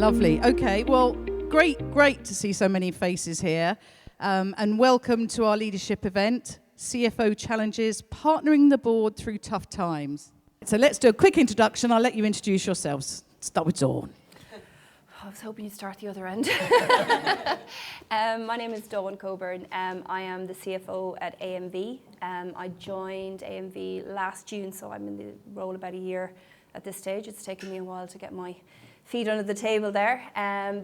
Lovely. Okay, well, great to see so many faces here. And welcome to our leadership event, CFO Challenges, partnering the board through tough times. So let's do a quick introduction. I'll let you introduce yourselves. Start with Dawn. I was hoping you'd start the other end. My name is Dawn Coburn. I am the CFO at AMV. I joined AMV last June, so I'm in the role about a year at this stage. It's taken me a while to get my feet under the table there.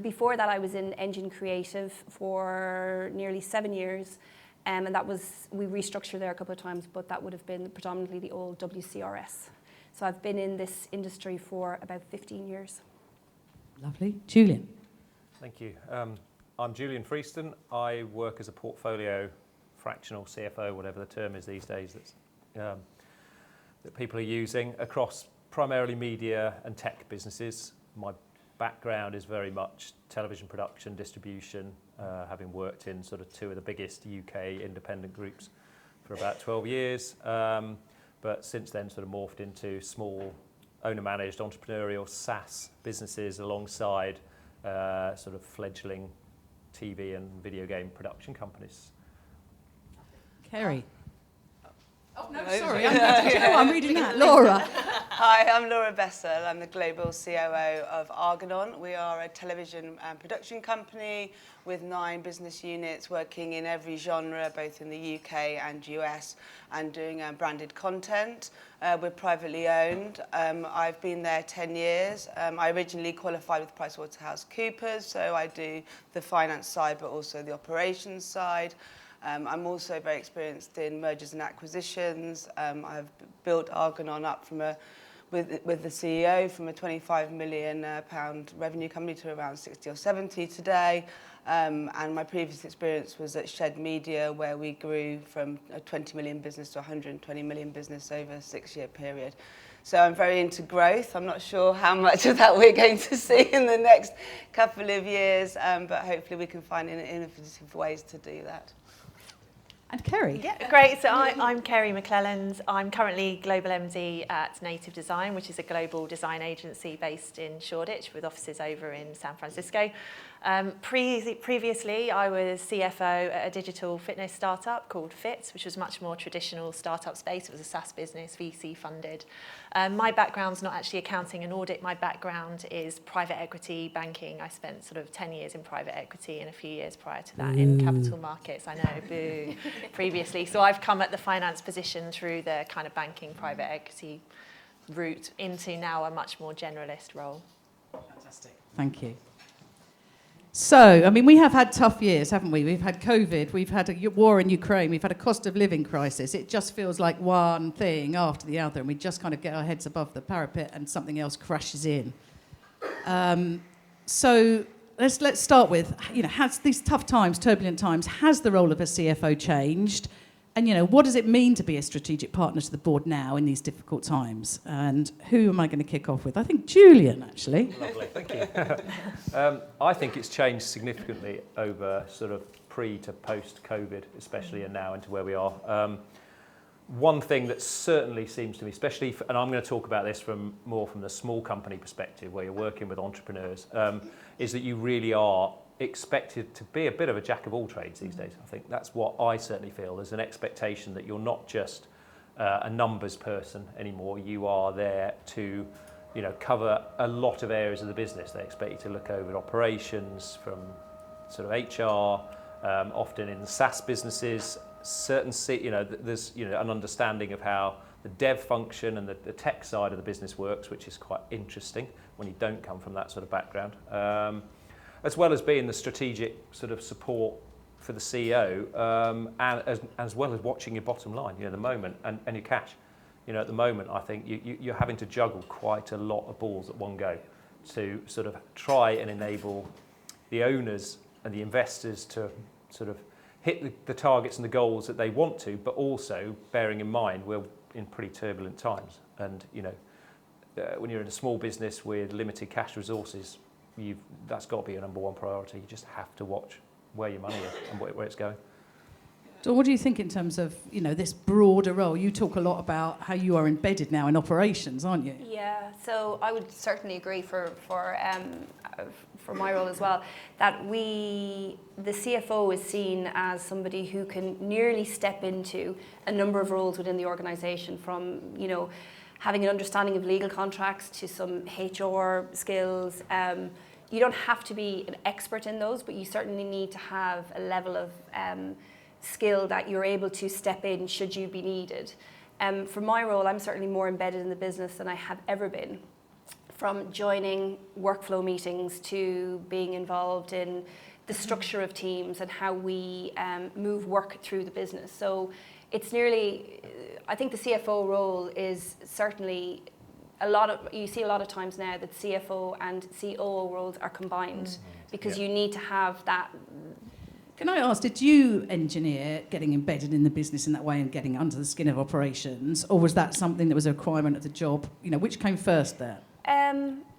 Before that, I was in Engine Creative for nearly 7 years. And that was, we restructured there a couple of times, but that would have been predominantly the old WCRS. So I've been in this industry for about 15 years. Lovely. Julian. Thank you. I'm Julian Freeston. I work as a portfolio fractional CFO, whatever the term is these days that people are using, across primarily media and tech businesses. My background is very much television production, distribution, having worked in sort of two of the biggest UK independent groups for about 12 years. But since then sort of morphed into small owner-managed entrepreneurial SaaS businesses alongside sort of fledgling TV and video game production companies. Kerry. Oh, no, sorry. I'm reading that. Laura. Hi, I'm Laura Bessell. I'm the Global COO of Argonon. We are a television and production company with 9 business units working in every genre, both in the UK and US, and doing branded content. We're privately owned. I've been there 10 years. I originally qualified with PricewaterhouseCoopers, so I do the finance side, but also the operations side. I'm also very experienced in mergers and acquisitions. I've built Argonon up from with the CEO from a £25 million revenue company to around 60 or 70 today. And my previous experience was at Shed Media, where we grew from a 20 million business to a 120 million business over a 6-year period. So I'm very into growth. I'm not sure how much of that we're going to see in the next couple of years, but hopefully we can find innovative ways to do that. And Kerry. Yeah, great. So I'm Kerry McClelland. I'm currently Global MD at Native Design, which is a global design agency based in Shoreditch with offices over in San Francisco. Previously, I was CFO at a digital fitness startup called Fit, which was much more traditional startup space. It was a SaaS business, VC funded. My background's not actually accounting and audit. My background is private equity banking. I spent sort of 10 years in private equity and a few years prior to that in capital markets. I know, boo, previously. So I've come at the finance position through the kind of banking private equity route into now a much more generalist role. Fantastic. Thank you. So, I mean, we have had tough years, haven't we? We've had COVID, we've had a war in Ukraine, we've had a cost of living crisis. It just feels like one thing after the other, and we just kind of get our heads above the parapet and something else crashes in. So let's start with, has these tough times, turbulent times, has the role of a CFO changed? And, what does it mean to be a strategic partner to the board now in these difficult times? And who am I going to kick off with? I think Julian, actually. Lovely, thank you. I think it's changed significantly over sort of pre to post-COVID, especially, and now into where we are. One thing that certainly seems to me, especially, and I'm going to talk about this from the small company perspective, where you're working with entrepreneurs, is that you really are expected to be a bit of a jack of all trades these days. I think that's what I certainly feel. There's an expectation that you're not just a numbers person anymore. You are there to, cover a lot of areas of the business. They expect you to look over operations from sort of HR, often in SaaS businesses. There's an understanding of how the dev function and the tech side of the business works, which is quite interesting when you don't come from that sort of background. As well as being the strategic sort of support for the CEO, and as well as watching your bottom line, the moment, and your cash. At the moment, I think you're having to juggle quite a lot of balls at one go to sort of try and enable the owners and the investors to sort of hit the targets and the goals that they want to, but also bearing in mind we're in pretty turbulent times. And, when you're in a small business with limited cash resources, that's got to be your number one priority. You just have to watch where your money is and where it's going. So what do you think in terms of, this broader role? You talk a lot about how you are embedded now in operations, aren't you? Yeah, so I would certainly agree for my role as well, that the CFO is seen as somebody who can nearly step into a number of roles within the organisation, from, having an understanding of legal contracts to some HR skills. You don't have to be an expert in those, but you certainly need to have a level of skill that you're able to step in should you be needed. For my role, I'm certainly more embedded in the business than I have ever been. From joining workflow meetings to being involved in the structure of teams and how we move work through the business. So it's nearly, I think the CFO role is certainly you see a lot of times now that CFO and COO roles are combined because you need to have that. Can I ask, did you engineer getting embedded in the business in that way and getting under the skin of operations, or was that something that was a requirement of the job? Which came first there?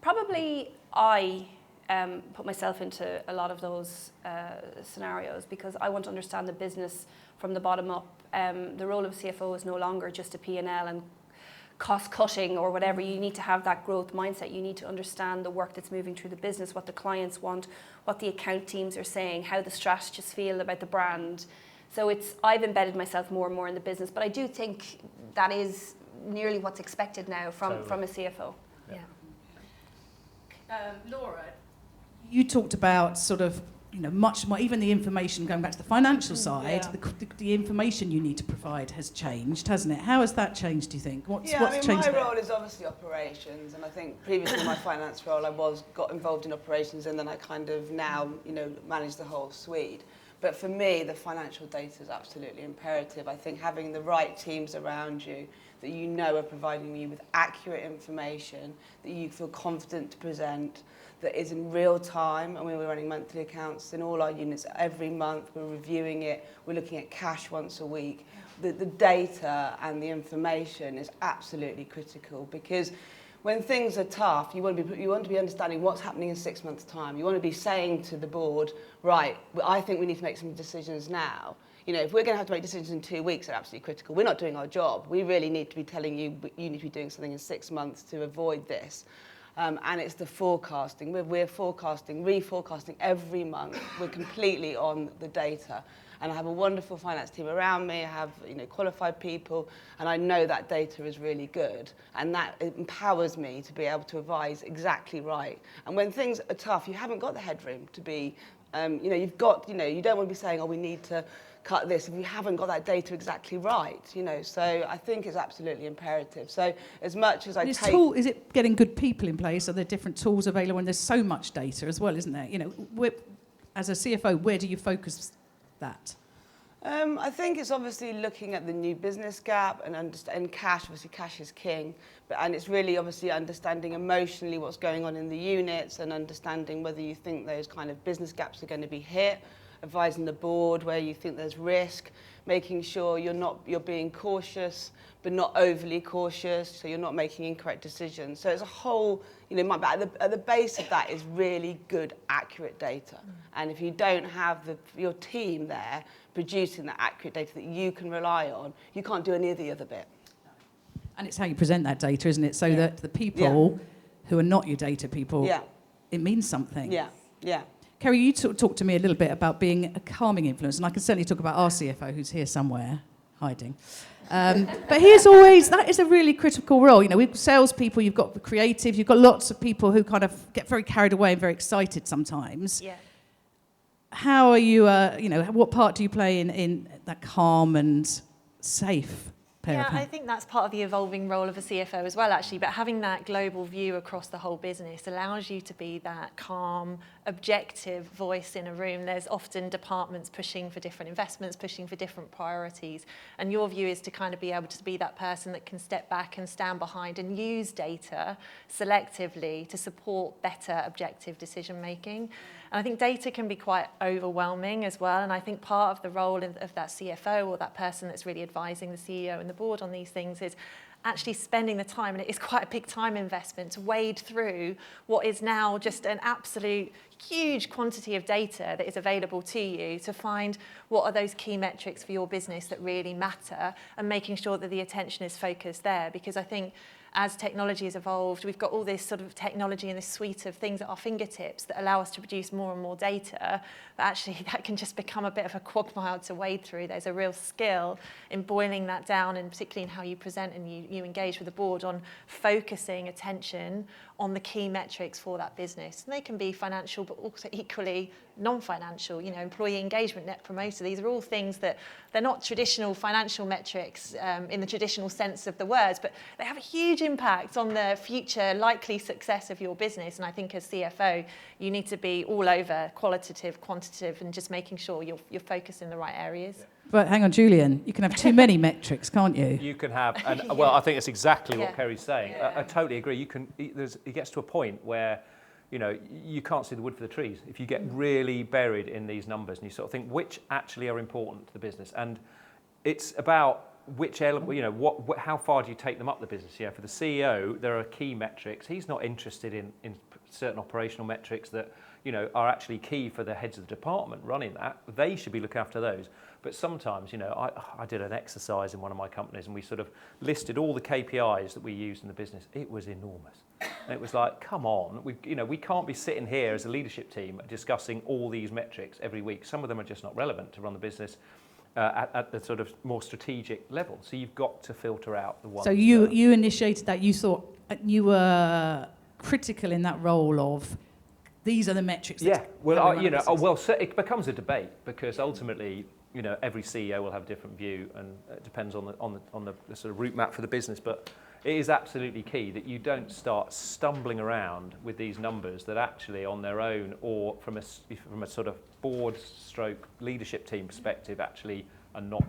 Probably I put myself into a lot of those scenarios because I want to understand the business from the bottom up. The role of CFO is no longer just a P&L and cost cutting or whatever. You need to have that growth mindset. You need to understand the work that's moving through the business, what the clients want, what the account teams are saying, how the strategists feel about the brand. So I've embedded myself more and more in the business, but I do think that is nearly what's expected now from a CFO. Yeah. Laura, you talked about sort of, much more, even the information, going back to the financial side, the information you need to provide has changed, hasn't it? How has that changed, do you think? What's changed my there? role is obviously operations, and I think previously in my finance role I got involved in operations, and then I kind of now, manage the whole suite. But for me, the financial data is absolutely imperative. I think having the right teams around you that are providing you with accurate information, that you feel confident to present, that is in real time. And we're running monthly accounts in all our units every month. We're reviewing it. We're looking at cash once a week. The data and the information is absolutely critical, because when things are tough, you want to be understanding what's happening in 6 months' time. You want to be saying to the board, right, I think we need to make some decisions now. If we're going to have to make decisions in 2 weeks, they're absolutely critical. We're not doing our job. We really need to be telling you, you need to be doing something in 6 months to avoid this. And it's the forecasting. We're forecasting, reforecasting every month. We're completely on the data. And I have a wonderful finance team around me. I have qualified people, and I know that data is really good. And that empowers me to be able to advise exactly right. And when things are tough, you haven't got the headroom to be, you don't want to be saying, oh, we need to cut this if you haven't got that data exactly right, So I think it's absolutely imperative. So as much as is it getting good people in place? Are there different tools available? And there's so much data as well, isn't there? As a CFO, where do you focus that? I think it's obviously looking at the new business gap and cash. Obviously, cash is king, and it's really obviously understanding emotionally what's going on in the units and understanding whether you think those kind of business gaps are going to be hit, advising the board where you think there's risk, making sure you're being cautious but not overly cautious, so you're not making incorrect decisions. So it's a whole, at the base of that is really good, accurate data. And if you don't have your team there producing that accurate data that you can rely on, you can't do any of the other bit. And it's how you present that data, isn't it? So that the people who are not your data people, it means something. Yeah. Kerry, you talked to me a little bit about being a calming influence, and I can certainly talk about our CFO, who's here somewhere, hiding. But that is a really critical role. We've salespeople, you've got the creative, you've got lots of people who kind of get very carried away and very excited sometimes. Yeah. How are you, what part do you play in that calm and safe pair of hands? I think that's part of the evolving role of a CFO as well, actually. But having that global view across the whole business allows you to be that calm, objective voice in a room. There's often departments pushing for different investments, pushing for different priorities. And your view is to kind of be able to be that person that can step back and stand behind and use data selectively to support better objective decision making. And I think data can be quite overwhelming as well. And I think part of the role of that CFO or that person that's really advising the CEO and the board on these things is actually spending the time, and it is quite a big time investment, to wade through what is now just an absolute huge quantity of data that is available to you, to find what are those key metrics for your business that really matter, and making sure that the attention is focused there. Because I think as technology has evolved, we've got all this sort of technology and this suite of things at our fingertips that allow us to produce more and more data, but actually that can just become a bit of a quagmire to wade through. There's a real skill in boiling that down, and particularly in how you present and you engage with the board on focusing attention on the key metrics for that business. And they can be financial, but also equally non-financial, employee engagement, net promoter. These are all things that they're not traditional financial metrics in the traditional sense of the words, but they have a huge impact on the future likely success of your business. And I think as CFO, you need to be all over qualitative, quantitative, and just making sure you're focused in the right areas. Yeah. But hang on, Julian, you can have too many metrics, can't you? You can have, and well, I think it's exactly what Kerry's saying. Yeah. I totally agree. It gets to a point where, you can't see the wood for the trees if you get really buried in these numbers, and you sort of think which actually are important to the business. And it's about which element, how far do you take them up the business? For the CEO, there are key metrics. He's not interested in certain operational metrics that are actually key for the heads of the department running that. They should be looking after those. But sometimes, I did an exercise in one of my companies, and we sort of listed all the KPIs that we used in the business. It was enormous. And it was like, come on, we can't be sitting here as a leadership team discussing all these metrics every week. Some of them are just not relevant to run the business at the sort of more strategic level. So you've got to filter out the ones. So you initiated that. You thought you were critical in that role of these are the metrics. So it becomes a debate, because ultimately, every CEO will have a different view, and it depends on the sort of route map for the business. But it is absolutely key that you don't start stumbling around with these numbers that actually on their own, or from a sort of board stroke leadership team perspective, actually are not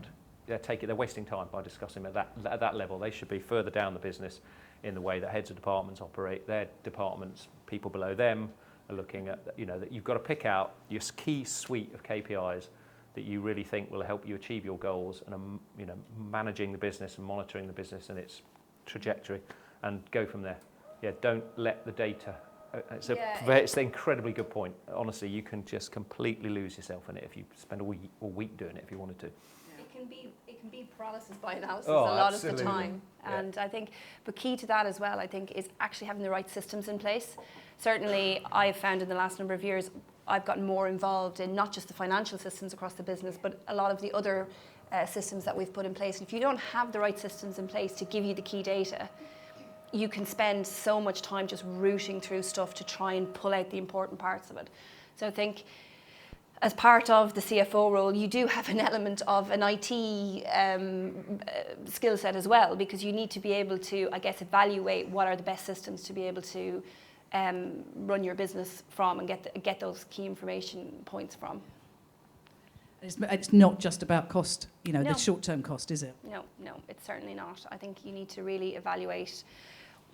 they're wasting time by discussing them at that level. They should be further down the business in the way that heads of departments operate. Their departments, people below them, are looking at that you've got to pick out your key suite of KPIs that you really think will help you achieve your goals, and managing the business and monitoring the business and its trajectory, and go from there. Don't let the data. It's an incredibly good point. Honestly, you can just completely lose yourself in it if you spend all week doing it if you wanted to. It can be paralysis by analysis a lot absolutely. of the time. And I think the key to that as well, I think, is actually having the right systems in place. Certainly, I've found in the last number of years, I've gotten more involved in not just the financial systems across the business, but a lot of the other systems that we've put in place. And if you don't have the right systems in place to give you the key data, you can spend so much time just rooting through stuff to try and pull out the important parts of it. So I think as part of the CFO role, you do have an element of an IT skill set as well, because you need to be able to, evaluate what are the best systems to be able to run your business from and get those key information points from. It's not just about cost, No. the short-term cost, is it? No, it's certainly not. I think you need to really evaluate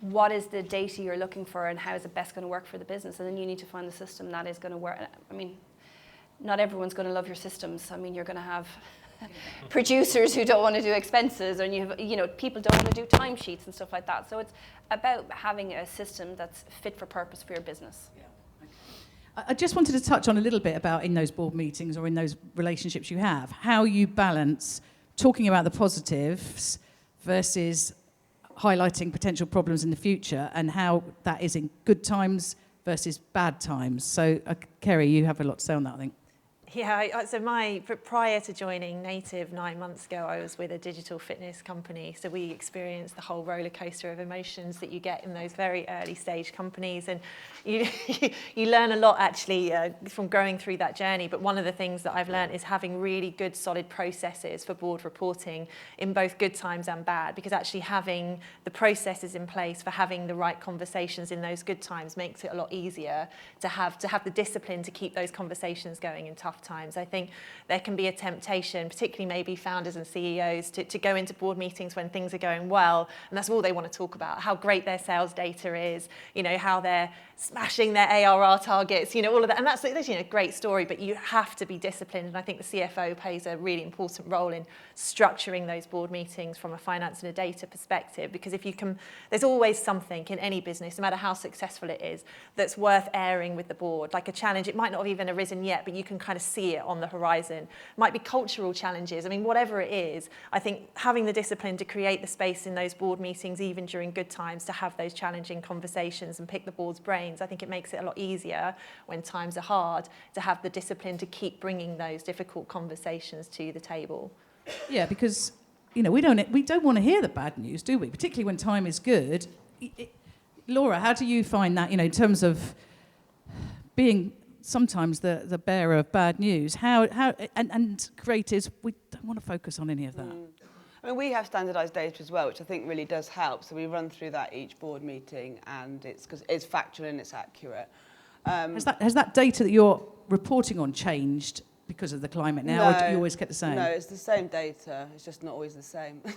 what is the data you're looking for and how is it best going to work for the business, and then you need to find the system that is going to work. I mean, not everyone's going to love your systems. I mean, you're going to have producers who don't want to do expenses, and you have people don't want to do timesheets and stuff like that. So it's about having a system that's fit for purpose for your business. Yeah. Okay. I just wanted to touch on a little bit about, in those board meetings or in those relationships you have, how you balance talking about the positives versus highlighting potential problems in the future, and how that is in good times versus bad times. So, Kerry, you have a lot to say on that, I think. Yeah, so prior to joining Native 9 months ago, I was with a digital fitness company. So we experienced the whole roller coaster of emotions that you get in those very early stage companies. And you learn a lot actually from going through that journey. But one of the things that I've learned is having really good solid processes for board reporting in both good times and bad, because actually having the processes in place for having the right conversations in those good times makes it a lot easier to have the discipline to keep those conversations going in tough tough times. I think there can be a temptation, particularly maybe founders and CEOs, to go into board meetings when things are going well, and that's all they want to talk about, how great their sales data is, how they're smashing their ARR targets, all of that. And that's a great story, but you have to be disciplined. And I think the CFO plays a really important role in structuring those board meetings from a finance and a data perspective, because there's always something in any business, no matter how successful it is, that's worth airing with the board. Like a challenge, it might not have even arisen yet, but you can kind of see it on the horizon. It might be cultural challenges. I mean, whatever it is, I think having the discipline to create the space in those board meetings, even during good times, to have those challenging conversations and pick the board's brains, I think it makes it a lot easier when times are hard to have the discipline to keep bringing those difficult conversations to the table. Yeah, because we don't want to hear the bad news, do we? Particularly when time is good. Laura, how do you find that? In terms of being sometimes the bearer of bad news. How and creatives, we don't want to focus on any of that. I mean, we have standardised data as well, which I think really does help. So we run through that each board meeting, and it's factual and it's accurate. Has that data that you're reporting on changed because of the climate now, or do you always get the same? No, it's the same data. It's just not always the same. But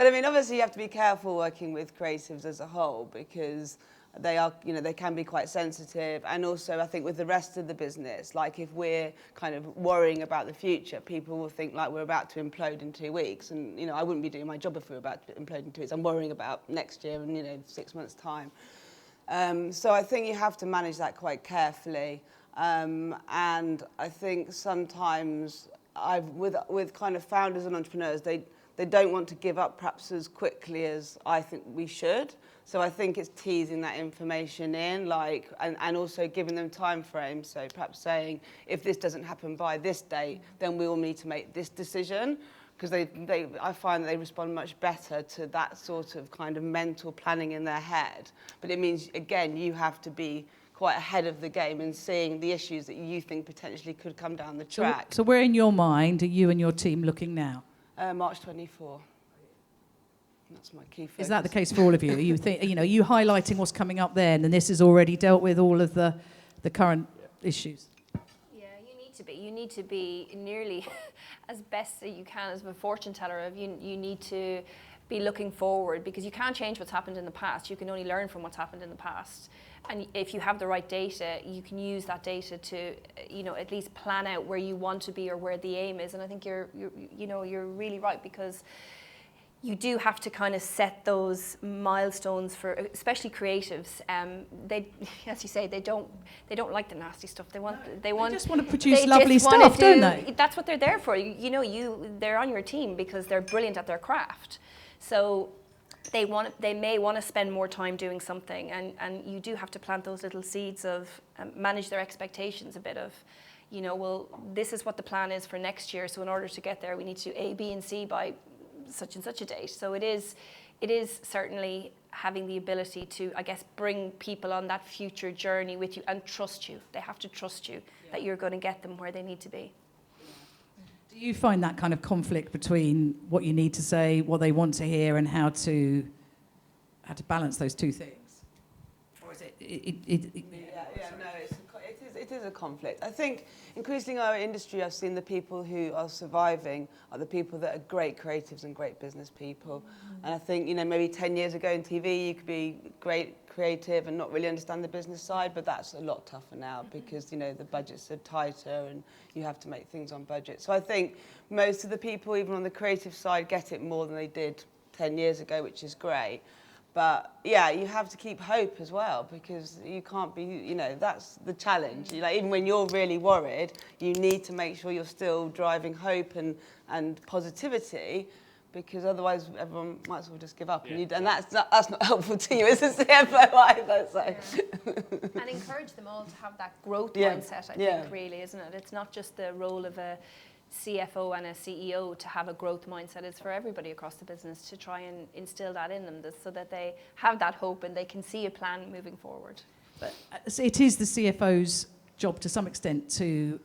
I mean, obviously, you have to be careful working with creatives as a whole, because they are, they can be quite sensitive. And also, I think with the rest of the business, like if we're kind of worrying about the future, people will think like we're about to implode in 2 weeks. And, I wouldn't be doing my job if we were about to implode in 2 weeks. I'm worrying about next year and, 6 months' time. So I think you have to manage that quite carefully. And I think sometimes with kind of founders and entrepreneurs, they don't want to give up perhaps as quickly as I think we should. So I think it's teasing that information in, and also giving them time frames. So perhaps saying, if this doesn't happen by this date, then we will need to make this decision. Because I find that they respond much better to that sort of kind of mental planning in their head. But it means, again, you have to be quite ahead of the game and seeing the issues that you think potentially could come down the track. So where in your mind are you and your team looking now? March 24. That's my key focus. Is that the case for all of you? Are you you highlighting what's coming up then, and this has already dealt with all of the current issues? Yeah, you need to be nearly as best that you can as a fortune teller. You need to be looking forward, because you can't change what's happened in the past. You can only learn from what's happened in the past. And if you have the right data, you can use that data to, at least plan out where you want to be or where the aim is. And I think you're really right, because you do have to kind of set those milestones for, especially creatives. They, as you say, they don't like the nasty stuff. They just want to produce lovely stuff, don't they? That's what they're there for. They're on your team because they're brilliant at their craft. So they may want to spend more time doing something, and you do have to plant those little seeds of manage their expectations a bit of, well, this is what the plan is for next year. So in order to get there, we need to do A, B, and C by such and such a date. So it is certainly having the ability to, I guess, bring people on that future journey with you and trust you. They have to trust you that you're going to get them where they need to be. Do you find that kind of conflict between what you need to say, what they want to hear, and how to balance those two things? Or is it? It is a conflict. I think increasingly in our industry, I've seen the people who are surviving are the people that are great creatives and great business people. And I think, maybe 10 years ago in TV, you could be great creative and not really understand the business side, but that's a lot tougher now because, the budgets are tighter and you have to make things on budget. So I think most of the people, even on the creative side, get it more than they did 10 years ago, which is great. But yeah, you have to keep hope as well, because you can't be, that's the challenge. Even when you're really worried, you need to make sure you're still driving hope and positivity, because otherwise everyone might as well just give up. Yeah. And that's not helpful to you as a CFO either. So. And encourage them all to have that growth mindset, I think, really, isn't it? It's not just the role of a CFO and a CEO to have a growth mindset. It's for everybody across the business to try and instill that in them, so that they have that hope and they can see a plan moving forward. But it is the CFO's job to some extent to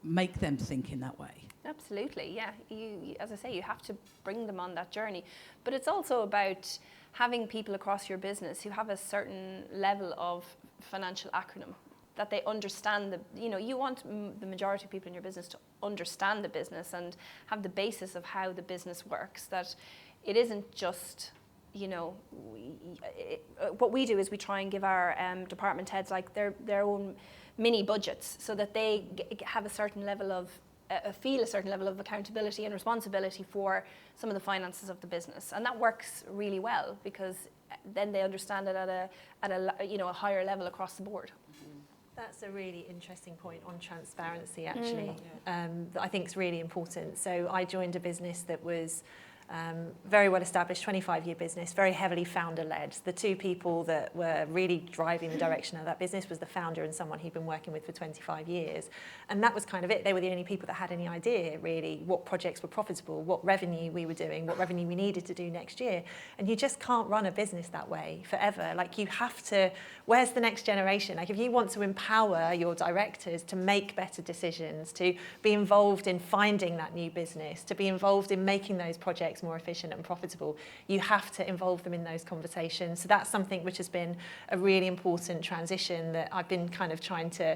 make them think in that way. Absolutely, yeah. You, as I say, you have to bring them on that journey. But it's also about having people across your business who have a certain level of financial acumen. that they understand you want the majority of people in your business to understand the business and have the basis of how the business works, that it isn't just, what we do is we try and give our department heads like their own mini budgets so that they have a certain level of feel a certain level of accountability and responsibility for some of the finances of the business, and that works really well because then they understand it at a higher level across the board. That's a really interesting point on transparency, actually, that I think is really important. So I joined a business that was very well established, 25-year business, very heavily founder-led. The two people that were really driving the direction of that business was the founder and someone he'd been working with for 25 years. And that was kind of it. They were the only people that had any idea, really, what projects were profitable, what revenue we were doing, what revenue we needed to do next year. And you just can't run a business that way forever. Like, you have to, where's the next generation? Like, if you want to empower your directors to make better decisions, to be involved in finding that new business, to be involved in making those projects more efficient and profitable, you have to involve them in those conversations. So that's something which has been a really important transition that I've been kind of trying to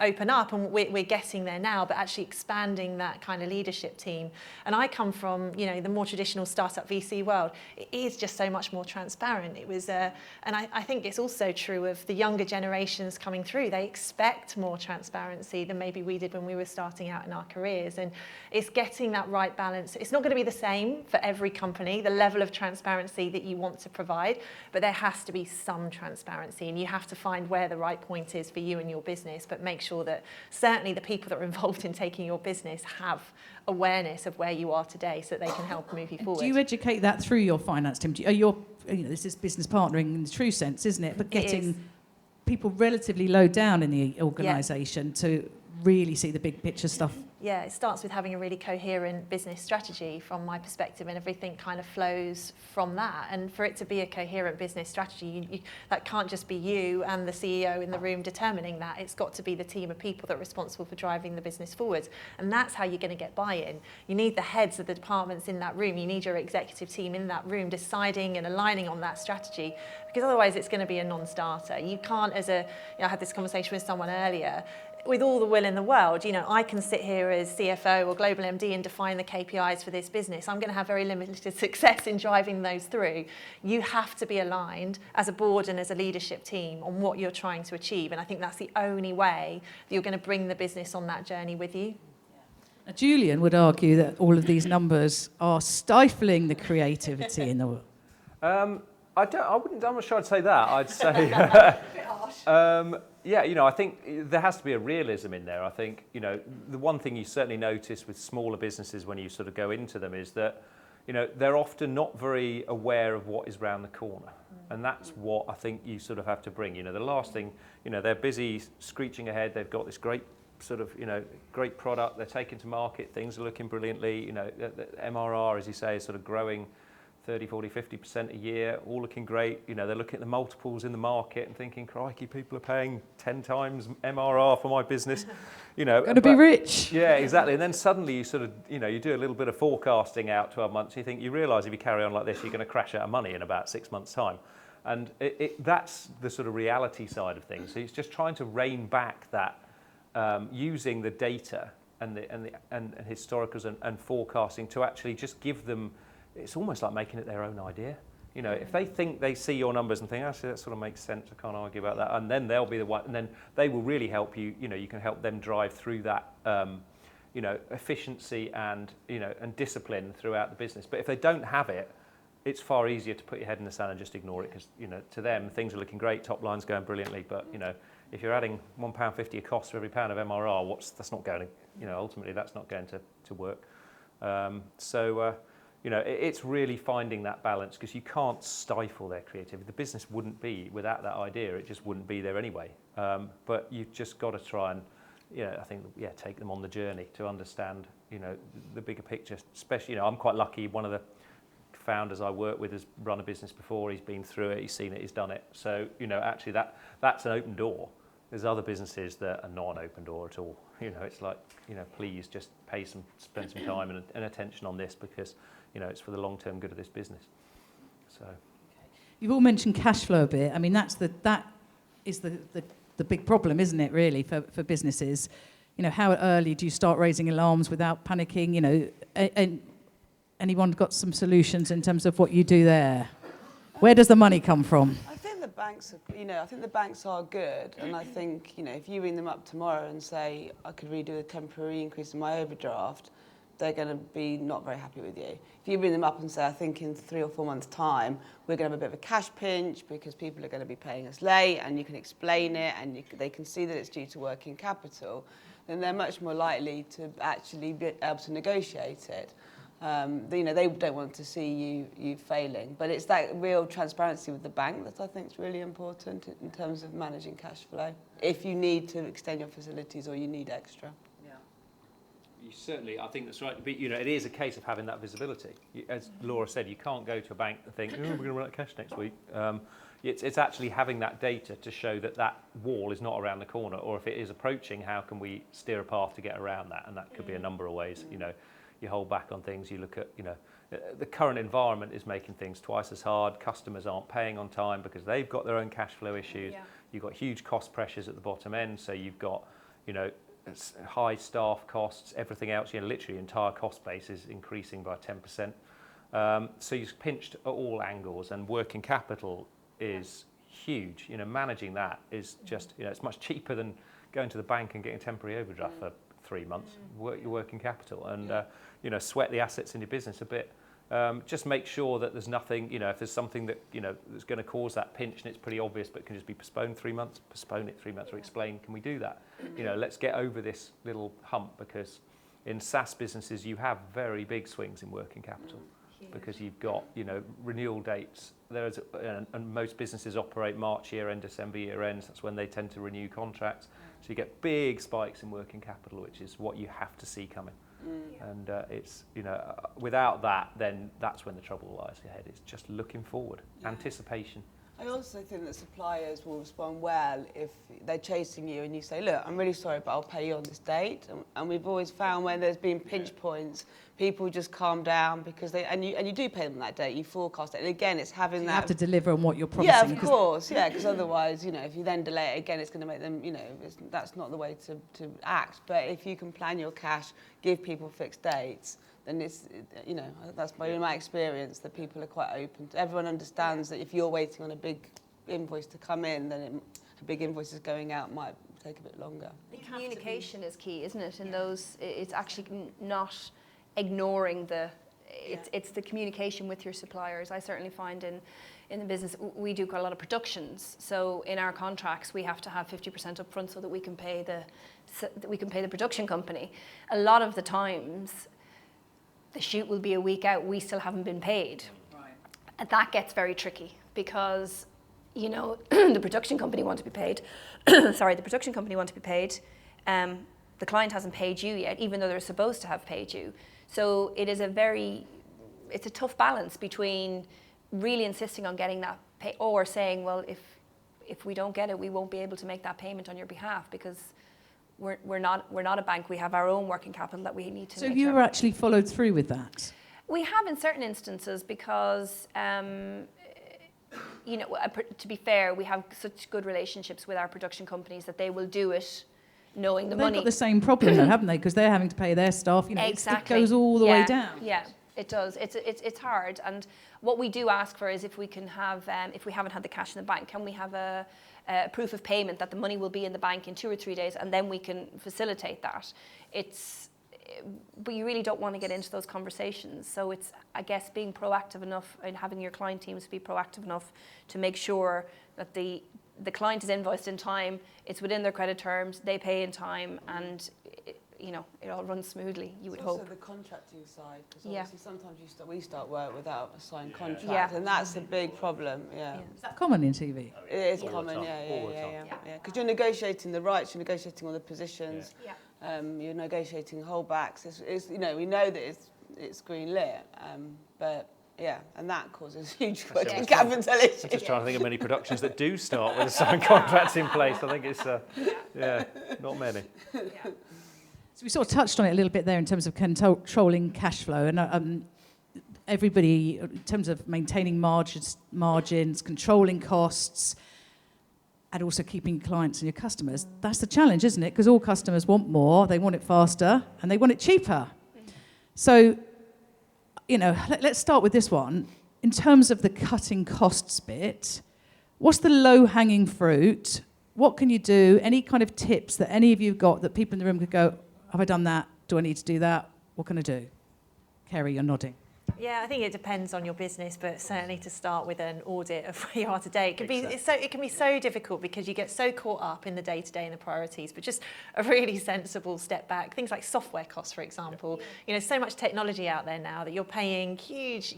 open up, and we're getting there now, but actually expanding that kind of leadership team. And I come from, the more traditional startup VC world. It is just so much more transparent. It was, and I think it's also true of the younger generations coming through. They expect more transparency than maybe we did when we were starting out in our careers. And it's getting that right balance. It's not going to be the same for every company, the level of transparency that you want to provide, but there has to be some transparency, and you have to find where the right point is for you and your business, but make sure that certainly the people that are involved in taking your business have awareness of where you are today so that they can help move you forward. Do you educate that through your finance team? This is business partnering in the true sense, isn't it? But getting people relatively low down in the organisation to really see the big picture stuff. Yeah, it starts with having a really coherent business strategy from my perspective, and everything kind of flows from that. And for it to be a coherent business strategy, that can't just be you and the CEO in the room determining that. It's got to be the team of people that are responsible for driving the business forward. And that's how you're going to get buy-in. You need the heads of the departments in that room. You need your executive team in that room deciding and aligning on that strategy, because otherwise it's going to be a non-starter. You can't, I had this conversation with someone earlier, with all the will in the world, I can sit here as CFO or global MD and define the KPIs for this business. I'm going to have very limited success in driving those through. You have to be aligned as a board and as a leadership team on what you're trying to achieve. And I think that's the only way that you're going to bring the business on that journey with you. Now, Julian would argue that all of these numbers are stifling the creativity in the world. I'm not sure I'd say that. I'd say, I think there has to be a realism in there. I think, the one thing you certainly notice with smaller businesses when you sort of go into them is that, they're often not very aware of what is round the corner. And that's what I think you sort of have to bring. The last thing, they're busy screeching ahead. They've got this great sort of, great product. They're taking to market. Things are looking brilliantly. The MRR, as you say, is sort of growing 30, 40, 50% a year, all looking great. They're looking at the multiples in the market and thinking, crikey, people are paying 10 times MRR for my business. Going to be rich. Yeah, exactly. And then suddenly you sort of, you do a little bit of forecasting out 12 months. You think, you realise if you carry on like this, you're going to crash out of money in about 6 months' time. And that's the sort of reality side of things. So it's just trying to rein back that, using the data and historicals and forecasting to actually just give them. It's almost like making it their own idea. If they think they see your numbers and think, actually, that sort of makes sense, I can't argue about that, and then they'll be the one, and then they will really help you. You can help them drive through that, efficiency and discipline throughout the business. But if they don't have it, it's far easier to put your head in the sand and just ignore it, because to them things are looking great, top line's going brilliantly, but if you're adding £1.50 a cost for every pound of MRR, that's not going to, ultimately that's not going to work. It's really finding that balance, because you can't stifle their creativity. The business wouldn't be, without that idea, it just wouldn't be there anyway. But you've just got to try and, take them on the journey to understand, the bigger picture. Especially, I'm quite lucky. One of the founders I work with has run a business before. He's been through it. He's seen it. He's done it. So, actually that's an open door. There's other businesses that are not an open door at all. It's like, please just spend some time and attention on this, because it's for the long-term good of this business. So, you've all mentioned cash flow a bit. I mean, that is the the big problem, isn't it, really, for businesses? You know, how early do you start raising alarms without panicking? You know, and anyone got some solutions in terms of what you do there? Where does the money come from? I think the banks are good, and I think, you know, if you ring them up tomorrow and say, I could redo a temporary increase in my overdraft, they're going to be not very happy with you. If you ring them up and say, I think in 3 or 4 months' time, we're going to have a bit of a cash pinch because people are going to be paying us late, and you can explain it, and they can see that it's due to working capital, then they're much more likely to actually be able to negotiate it. You know, they don't want to see you failing, but it's that real transparency with the bank that I think is really important in terms of managing cash flow. If you need to extend your facilities or you need extra. You certainly, I think that's right. But, you know, it is a case of having that visibility. As Laura said, you can't go to a bank and think, oh, we're going to run out of cash next week. It's actually having that data to show that that wall is not around the corner, or if it is approaching, how can we steer a path to get around that? And that could be a number of ways. You know, you hold back on things, you look at, you know, the current environment is making things twice as hard. Customers aren't paying on time because they've got their own cash flow issues. You've got huge cost pressures at the bottom end, so you've got, you know, high staff costs, everything else, you know, literally entire cost base is increasing by 10%. So you're pinched at all angles, and working capital is huge. You know, managing that is just, you know, it's much cheaper than going to the bank and getting a temporary overdraft for 3 months. Work your working capital and, you know, sweat the assets in your business a bit. Just make sure that there's nothing, you know, if there's something that, you know, that's going to cause that pinch and it's pretty obvious but can just be postponed 3 months, postpone it 3 months or explain, can we do that? You know, let's get over this little hump, because in SaaS businesses you have very big swings in working capital because you've got, you know, renewal dates. And most businesses operate March year end, December year ends. That's when they tend to renew contracts. So you get big spikes in working capital, which is what you have to see coming. And it's, you know, without that, then that's when the trouble lies ahead. It's just looking forward, anticipation. I also think that suppliers will respond well if they're chasing you and you say, look, I'm really sorry, but I'll pay you on this date. And we've always found when there's been pinch points, people just calm down because and you do pay them on that date, you forecast it. And again, it's having that. You have to deliver on what you're promising. Yeah, of course, because otherwise, you know, if you then delay it again, it's going to make them, you know, that's not the way to act. But if you can plan your cash, give people fixed dates, then it's, you know, that's my experience, that people are quite open. Everyone understands that if you're waiting on a big invoice to come in, then a big invoice is going out might take a bit longer. The communication is key, isn't it? In those, it's actually not ignoring it's the communication with your suppliers. I certainly find in the business, we do quite a lot of productions. So in our contracts, we have to have 50% upfront so that we can pay the production company. A lot of the times, the shoot will be a week out, we still haven't been paid. Right. And that gets very tricky because, you know, the production company want to be paid. The production company want to be paid. The client hasn't paid you yet, even though they're supposed to have paid you. So it is it's a tough balance between really insisting on getting that pay or saying, well, if we don't get it, we won't be able to make that payment on your behalf because we're not a bank. We have our own working capital that we need to. So have you ever actually followed through with that? We have in certain instances because, you know, to be fair, we have such good relationships with our production companies that they will do it, knowing the money. They've got the same problem, though, haven't they? Because they're having to pay their staff. You know, exactly. It goes all the way down. Yeah, it does. It's hard. And what we do ask for is if we can have, if we haven't had the cash in the bank, can we have a proof of payment that the money will be in the bank in 2 or 3 days, and then we can facilitate that. But you really don't want to get into those conversations. So it's, I guess, being proactive enough and having your client teams be proactive enough to make sure that the client is invoiced in time, it's within their credit terms, they pay in time, and you know, it all runs smoothly, you would hope. Also the contracting side, because obviously sometimes we start work without a signed contract, and that's a big problem. Is that common in TV? It is common, yeah. Because you're negotiating the rights, you're negotiating all the positions, you're negotiating holdbacks. It's, you know, we know that it's green lit, but and that causes huge working capital issues. I'm just trying to think of many productions that do start with a signed contract in place. I think it's not many. So we sort of touched on it a little bit there in terms of controlling cash flow, and everybody, in terms of maintaining margins, controlling costs. and also keeping your clients and your customers. That's the challenge, isn't it? Because all customers want more, they want it faster, and they want it cheaper. So, let's start with this one. In terms of the cutting costs bit, what's the low-hanging fruit? What can you do? Any kind of tips that any of you have got that people in the room could go, have I done that? Do I need to do that? What can I do? Kerry, you're nodding. Yeah, I think it depends on your business, but certainly to start with an audit of where you are today. It can be so difficult because you get so caught up in the day-to-day and the priorities, but just a really sensible step back. Things like software costs, for example. So much technology out there now that you're paying huge,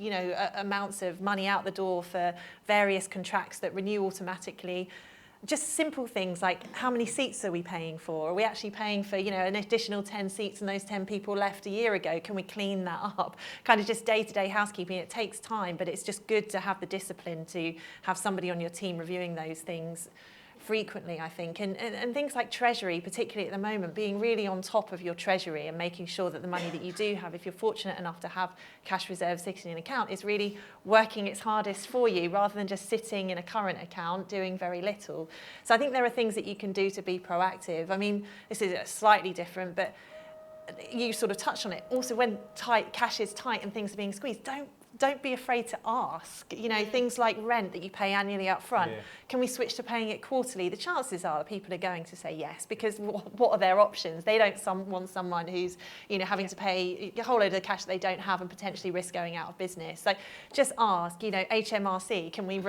amounts of money out the door for various contracts that renew automatically. Just simple things like how many seats are we paying for? Are we actually paying for, an additional 10 seats and those 10 people left a year ago? Can we clean that up? Kind of just day-to-day housekeeping. It takes time, but it's just good to have the discipline to have somebody on your team reviewing those things frequently, I think. And things like treasury, particularly at the moment, being really on top of your treasury and making sure that the money that you do have, if you're fortunate enough to have cash reserves sitting in an account, is really working its hardest for you rather than just sitting in a current account doing very little. So I think there are things that you can do to be proactive. I mean, this is slightly different, but you sort of touched on it. Also, when cash is tight and things are being squeezed, don't be afraid to ask. Things like rent that you pay annually up front. Yeah. Can we switch to paying it quarterly? The chances are that people are going to say yes, because what are their options? They don't want someone who's having to pay a whole load of cash that they don't have and potentially risk going out of business. So just ask. HMRC, can we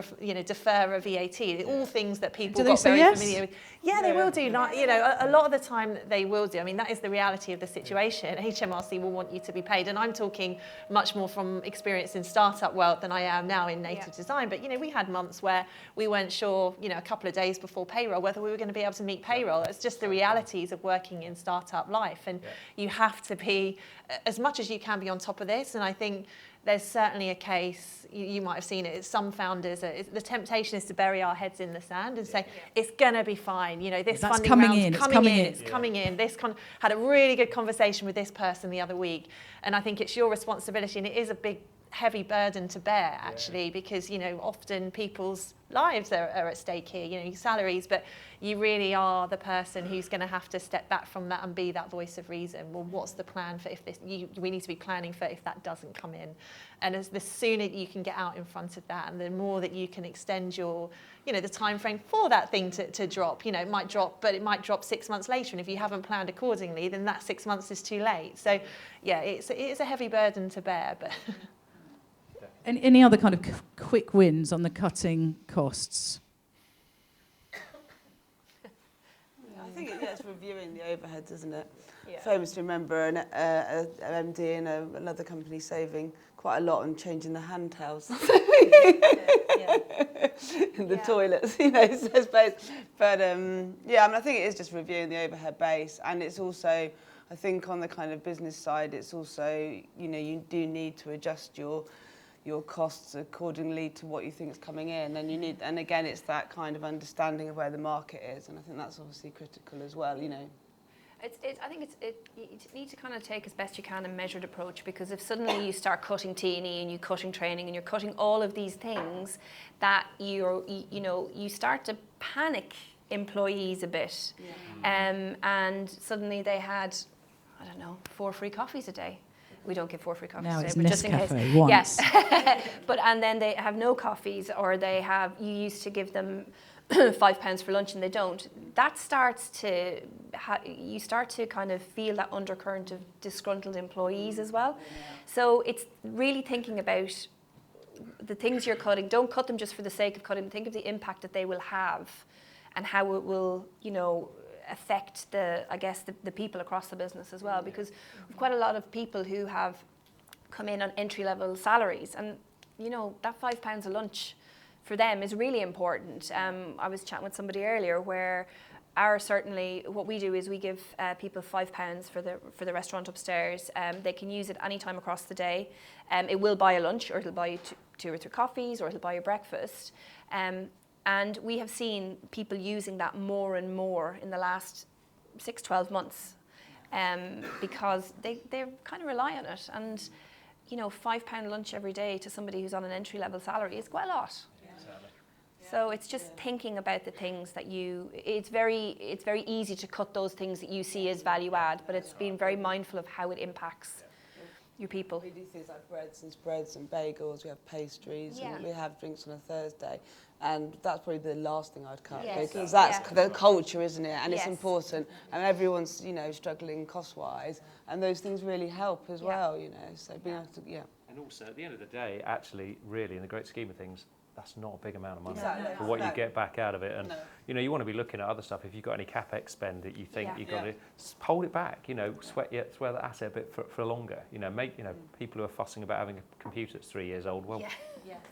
defer a VAT? All things that people got very familiar with. Yeah, they will do. A lot of the time they will do. I mean, that is the reality of the situation. HMRC will want you to be paid, and I'm talking much more from experience in startup world than I am now in native design. But we had months where we weren't sure, a couple of days before payroll, whether we were going to be able to meet payroll. It's just the realities of working in startup life, and you have to be, as much as you can, be on top of this. And I think there's certainly a case, you might have seen it, some founders, the temptation is to bury our heads in the sand and say, it's going to be fine. This That's funding coming round's in, it's coming in. Had a really good conversation with this person the other week. And I think it's your responsibility, and it is a big, heavy burden to bear, actually, because often people's lives are at stake here, your salaries, but you really are the person who's going to have to step back from that and be that voice of reason. Well, what's the plan for if this? We need to be planning for if that doesn't come in, and the sooner you can get out in front of that, and the more that you can extend your, the time frame for that thing to drop. It might drop, but it might drop 6 months later, and if you haven't planned accordingly, then that 6 months is too late. So, yeah, it is a heavy burden to bear, but. Any other kind of quick wins on the cutting costs? I think it's reviewing the overheads, isn't it? Yeah. Famous to remember an MD in another company saving quite a lot on changing the handhelds in the toilets, I suppose. But I think it is just reviewing the overhead base, and it's also, I think, on the kind of business side, it's also, you do need to adjust your costs accordingly to what you think is coming in, and again, it's that kind of understanding of where the market is, and I think that's obviously critical as well. I think you need to kind of take as best you can a measured approach, because if suddenly you start cutting T&E and you're cutting training and you're cutting all of these things, that you start to panic employees a bit, and suddenly they had, 4 free coffees a day. We don't give 4 free coffees now today, it's but just in case. Once. Yes. And then they have no coffees, or you used to give them £5 for lunch and they don't. That starts to, you start to kind of feel that undercurrent of disgruntled employees as well. So it's really thinking about the things you're cutting. Don't cut them just for the sake of cutting. Think of the impact that they will have and how it will, affect the people across the business as well, because we've quite a lot of people who have come in on entry-level salaries, and that £5 a lunch for them is really important. I was chatting with somebody earlier where what we do is we give people £5 for the restaurant upstairs. They can use it any time across the day. It will buy a lunch, or it'll buy you 2 or 3 coffees, or it'll buy you breakfast. And we have seen people using that more and more in the last 6-12 months, because they kind of rely on it. And, £5 lunch every day to somebody who's on an entry-level salary is quite a lot. Yeah. So it's just thinking about the things that it's very easy to cut those things that you see as value add, but it's being very mindful of how it impacts your people. We do things like breads and bagels, we have pastries, Yeah. and we have drinks on a Thursday. And that's probably the last thing I'd cut, Yes. because that's Yeah. the culture, isn't it? And it's Yes. important, and everyone's, struggling cost-wise, and those things really help as Yeah. well, so being able to, And also, at the end of the day, actually, really, in the great scheme of things, that's not a big amount of money Exactly. for what you No. get back out of it. And, No. you want to be looking at other stuff. If you've got any CapEx spend that you think Yeah. you've got to hold it back, sweat the asset a bit for longer. Make, people who are fussing about having a computer that's 3 years old, well,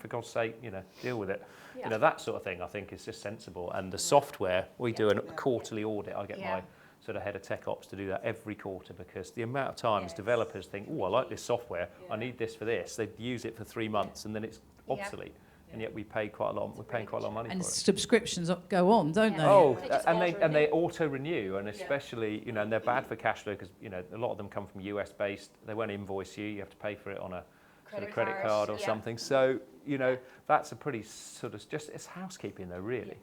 for God's sake, deal with it. Yeah. That sort of thing, I think, is just sensible. And the software, we do a quarterly audit. I get my sort of head of tech ops to do that every quarter, because the amount of times developers think, I like this software, I need this for this. They use it for 3 months and then it's obsolete. And yet we pay quite a lot. We're paying quite a lot of money And for it. subscriptions go on, don't they? Oh, They just and they auto renew, and especially and they're bad for cash flow, because a lot of them come from US based. They won't invoice you. You have to pay for it on a sort of credit card or something. So that's a pretty sort of it's housekeeping though, really.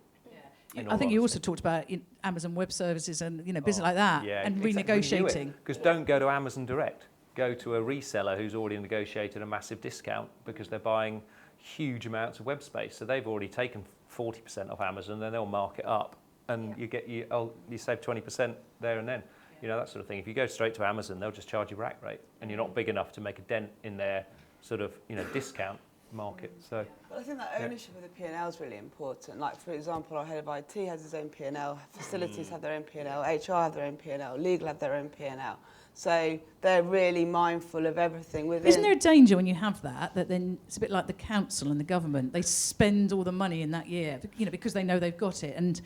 I think you also talked about Amazon Web Services and business like that, and renegotiating. Because don't go to Amazon direct. Go to a reseller who's already negotiated a massive discount, because they're buying huge amounts of web space. So they've already taken 40% off Amazon, then they'll mark it up, and you save 20% there and then. That sort of thing. If you go straight to Amazon, they'll just charge you rack rate, and you're not big enough to make a dent in their sort of discount market. So Well, I think that ownership of the P&L is really important. Like, for example, our head of IT has his own P&L, facilities have their own P&L, HR have their own P&L, legal have their own P&L. So they're really mindful of everything within. Isn't there a danger when you have that then it's a bit like the council and the government? They spend all the money in that year, because they know they've got it, and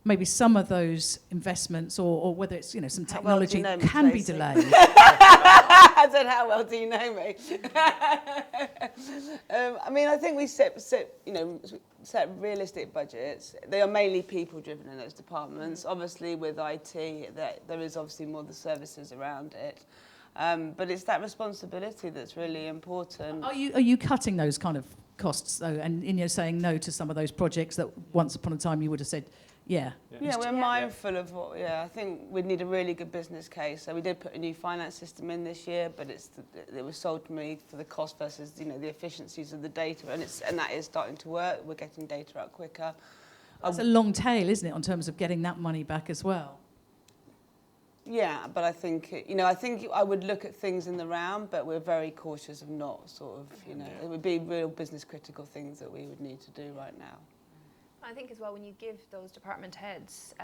maybe some of those investments, or whether it's some technology, well do you know me, can be Tracy? delayed. I said, how well do you know me? I think we set realistic budgets. They are mainly people-driven in those departments. Obviously, with IT, there is obviously more the services around it. But it's that responsibility that's really important. Are you cutting those kind of costs, though, and saying no to some of those projects that once upon a time you would have said, Yeah, we're mindful of what. I think we need a really good business case. So we did put a new finance system in this year, but it was sold to me for the cost versus the efficiencies of the data, and that is starting to work. We're getting data out quicker. It's a long tail, isn't it, in terms of getting that money back as well? Yeah, but I think I would look at things in the round, but we're very cautious of not it would be real business critical things that we would need to do right now. I think as well, when you give those department heads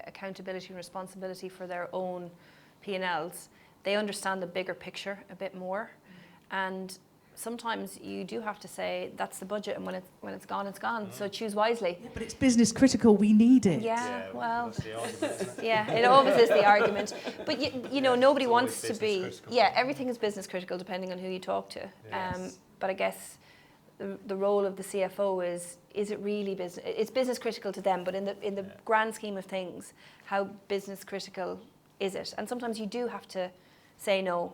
accountability and responsibility for their own P&Ls, they understand the bigger picture a bit more. And sometimes you do have to say, that's the budget, and when it's gone, it's gone. So choose wisely. Yeah, but it's business critical, we need it. Well, that's the argument. it always is the argument. But nobody It's wants always to be. business critical. Everything is business critical depending on who you talk to. Yes. But I guess the role of the CFO is it really business? It's business critical to them, but in the grand scheme of things, how business critical is it? And sometimes you do have to say no.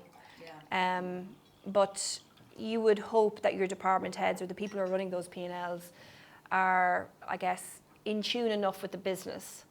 But you would hope that your department heads or the people who are running those P&Ls are, I guess, in tune enough with the business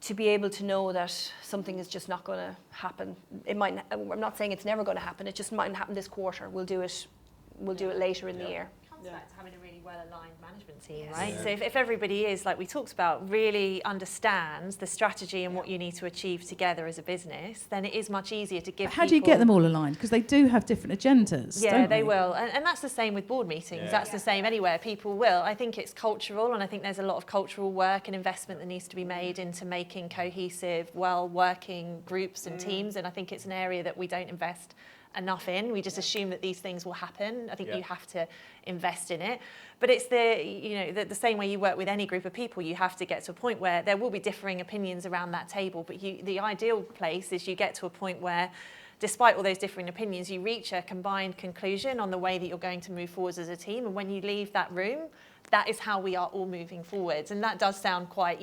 to be able to know that something is just not going to happen. It might. I'm not saying it's never going to happen. It just mightn't happen this quarter. We'll do it later in the year. Comes back to having a really well-aligned management team, right? So if everybody is, like we talked about, really understands the strategy and what you need to achieve together as a business, then it is much easier to give How do you get them all aligned? Because they do have different agendas, Yeah, don't they will. And that's the same with board meetings. That's the same anywhere. People will. I think it's cultural, and I think there's a lot of cultural work and investment that needs to be made into making cohesive, well-working groups and teams, and I think it's an area that we don't invest enough in. We just assume that these things will happen. I think you have to invest in it. But it's the same way you work with any group of people. You have to get to a point where there will be differing opinions around that table, but the ideal place is you get to a point where, despite all those differing opinions, you reach a combined conclusion on the way that you're going to move forwards as a team. And when you leave that room, that is how we are all moving forwards. And that does sound quite,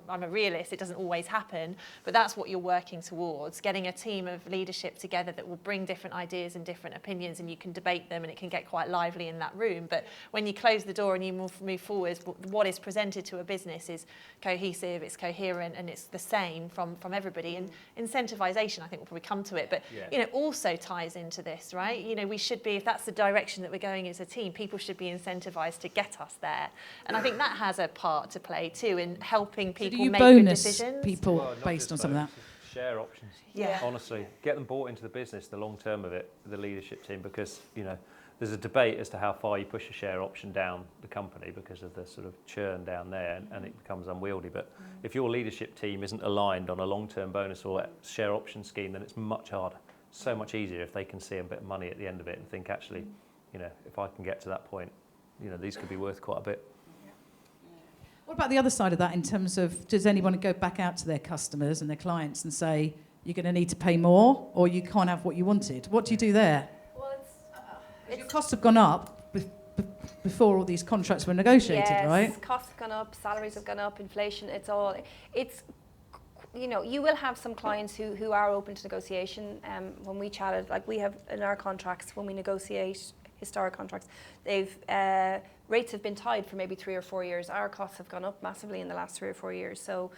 I'm a realist, it doesn't always happen, but that's what you're working towards, getting a team of leadership together that will bring different ideas and different opinions, and you can debate them and it can get quite lively in that room. But when you close the door and you move forward, what is presented to a business is cohesive, it's coherent, and it's the same from everybody. And incentivization, I think we'll probably come to it, but also ties into this, right? We should be, if that's the direction that we're going as a team, people should be incentivized to get us there. And I think that has a part to play too in helping people make good decisions. People based on some of that? Share options. Yeah. Honestly, get them bought into the business, the long term of it, the leadership team, because there's a debate as to how far you push a share option down the company because of the sort of churn down there, and it becomes unwieldy. But if your leadership team isn't aligned on a long-term bonus or a share option scheme, then it's much harder. So much easier if they can see a bit of money at the end of it and think, actually, if I can get to that point, these could be worth quite a bit. What about the other side of that in terms of, does anyone go back out to their customers and their clients and say, you're going to need to pay more or you can't have what you wanted? What do you do there? Well, Your costs have gone up before all these contracts were negotiated, right? Yes, costs have gone up, salaries have gone up, inflation, you will have some clients who are open to negotiation. When we chatted, like we have in our contracts, when we negotiate historic contracts, rates have been tied for maybe 3 or 4 years. Our costs have gone up massively in the last 3 or 4 years. So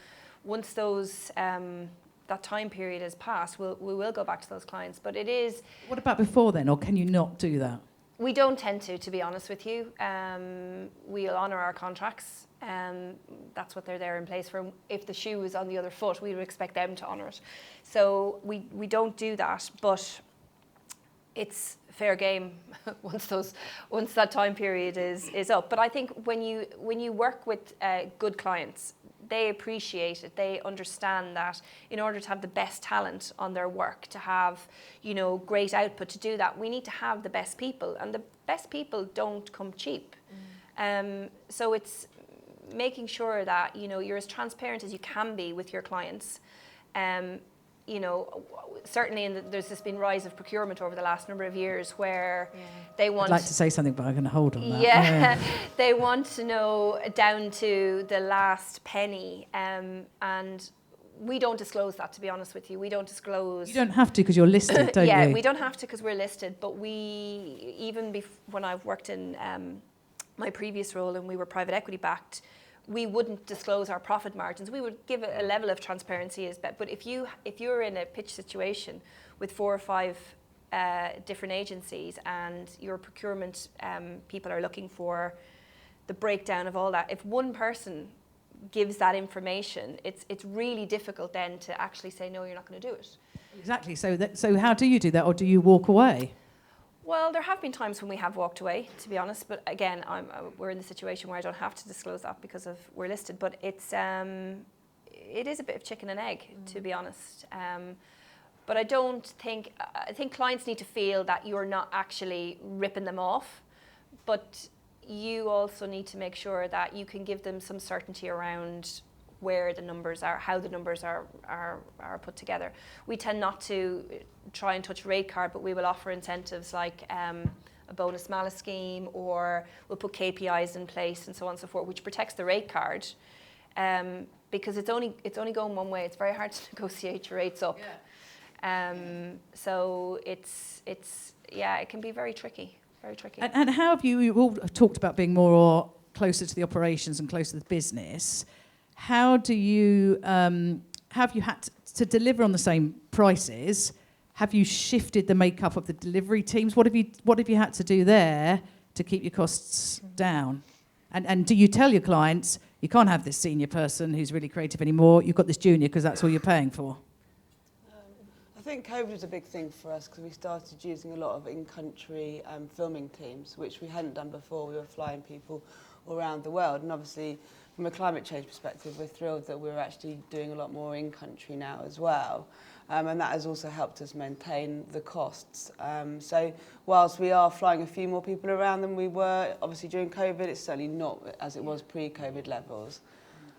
once those that time period has passed, we will go back to those clients. But it is. What about before then, or can you not do that? We don't tend to be honest with you. We'll honour our contracts. That's what they're there in place for. If the shoe was on the other foot, we would expect them to honour it. So we don't do that, but it's fair game once that time period is up. But I think when you work with good clients, they appreciate it. They understand that in order to have the best talent on their work, to have great output, to do that, we need to have the best people, and the best people don't come cheap. So it's making sure that you're as transparent as you can be with your clients. Certainly there's this been rise of procurement over the last number of years where they want. I'd like to say something, but I'm going to hold on that. Yeah, they want to know down to the last penny, and we don't disclose that. To be honest with you, we don't disclose. You don't have to because you're listed, don't you? Yeah, we don't have to because we're listed. But when I've worked in my previous role and we were private equity backed, we wouldn't disclose our profit margins. We would give a level of transparency but if you're in a pitch situation with 4 or 5 different agencies and your procurement people are looking for the breakdown of all that, if one person gives that information, it's really difficult then to actually say no, you're not going to do it. Exactly. So how do you do that, or do you walk away? Well, there have been times when we have walked away, to be honest. But again, we're in the situation where I don't have to disclose that because we're listed. But it is a bit of chicken and egg, to be honest. But I think clients need to feel that you're not actually ripping them off. But you also need to make sure that you can give them some certainty around where the numbers are, how the numbers are put together. We tend not to try and touch rate card, but we will offer incentives like a bonus malus scheme, or we'll put KPIs in place and so on and so forth, which protects the rate card, because it's only going one way. It's very hard to negotiate your rates up. Yeah. So it can be very tricky, very tricky. And how have you all talked about being more closer to the operations and closer to the business? How do you have you had to deliver on the same prices? Have you shifted the makeup of the delivery teams? What have you had to do there to keep your costs down? And do you tell your clients you can't have this senior person who's really creative anymore? You've got this junior because that's all you're paying for. I think COVID was a big thing for us because we started using a lot of in-country filming teams, which we hadn't done before. We were flying people all around the world, and obviously from a climate change perspective, we're thrilled that we're actually doing a lot more in-country now as well. And that has also helped us maintain the costs. So whilst we are flying a few more people around than we were, obviously during COVID, it's certainly not as it was pre-COVID levels.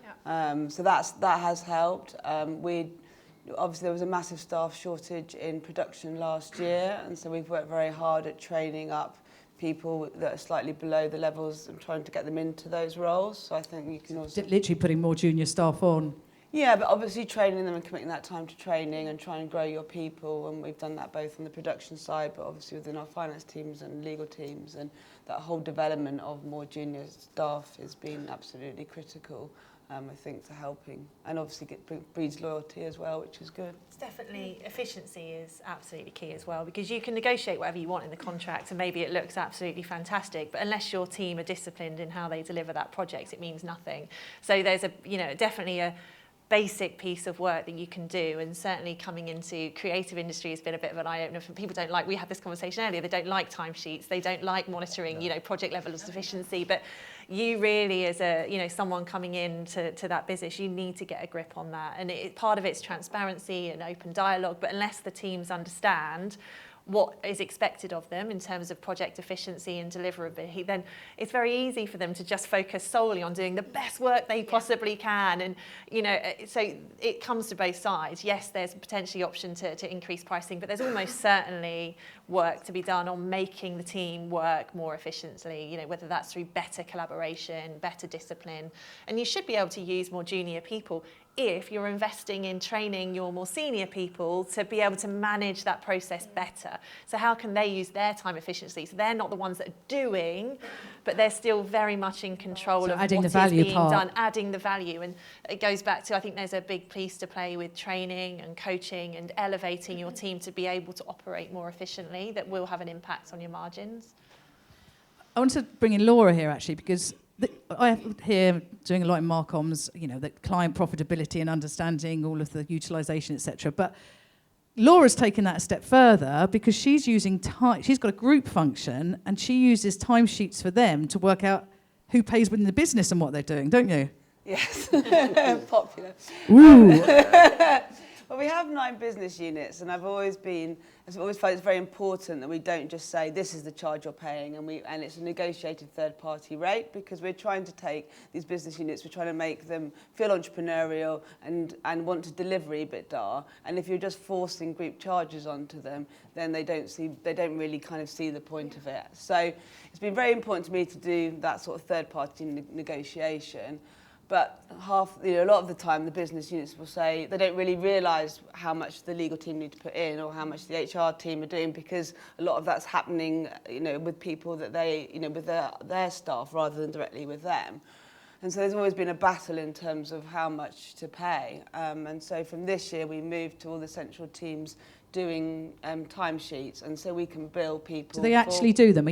Yeah. So that has helped. Obviously there was a massive staff shortage in production last year, and so we've worked very hard at training up people that are slightly below the levels and trying to get them into those roles. So I think you can also... Literally putting more junior staff on. Yeah, but obviously training them and committing that time to training and trying to grow your people, and we've done that both on the production side but obviously within our finance teams and legal teams, and that whole development of more junior staff has been absolutely critical, I think, to helping, and obviously breeds loyalty as well, which is good. It's definitely, efficiency is absolutely key as well, because you can negotiate whatever you want in the contract and maybe it looks absolutely fantastic, but unless your team are disciplined in how they deliver that project, it means nothing. So there's definitely a basic piece of work that you can do, and certainly coming into creative industry has been a bit of an eye-opener. People don't like, we had this conversation earlier, they don't like timesheets, they don't like monitoring, project level of efficiency, but you really, as someone coming in to that business, you need to get a grip on that, and part of it's transparency and open dialogue, but unless the teams understand what is expected of them in terms of project efficiency and deliverability, then it's very easy for them to just focus solely on doing the best work they possibly can. And, so it comes to both sides. Yes, there's potentially option to increase pricing, but there's almost certainly work to be done on making the team work more efficiently, whether that's through better collaboration, better discipline. And you should be able to use more junior people if you're investing in training your more senior people to be able to manage that process better. So how can they use their time efficiently? So they're not the ones that are doing, but they're still very much in control of what is being done, adding the value. And it goes back to, I think there's a big piece to play with training and coaching and elevating your team to be able to operate more efficiently that will have an impact on your margins. I want to bring in Laura here, actually, because I hear doing a lot in Marcoms, the client profitability and understanding all of the utilisation, etc. But Laura's taken that a step further because she's using time. She's got a group function and she uses timesheets for them to work out who pays within the business and what they're doing, don't you? Yes, popular. Ooh. Well, we have 9 business units, and I've always felt it's very important that we don't just say this is the charge you're paying, and it's a negotiated third-party rate, because we're trying to take these business units, we're trying to make them feel entrepreneurial and want to deliver EBITDA. And if you're just forcing group charges onto them, then they don't really kind of see the point of it. So it's been very important to me to do that sort of third-party negotiation. But a lot of the time, the business units will say they don't really realise how much the legal team need to put in or how much the HR team are doing, because a lot of that's happening, with people that they, with their staff rather than directly with them. And so there's always been a battle in terms of how much to pay. And so from this year, we moved to all the central teams doing timesheets, and so we can bill people. Do they actually do them?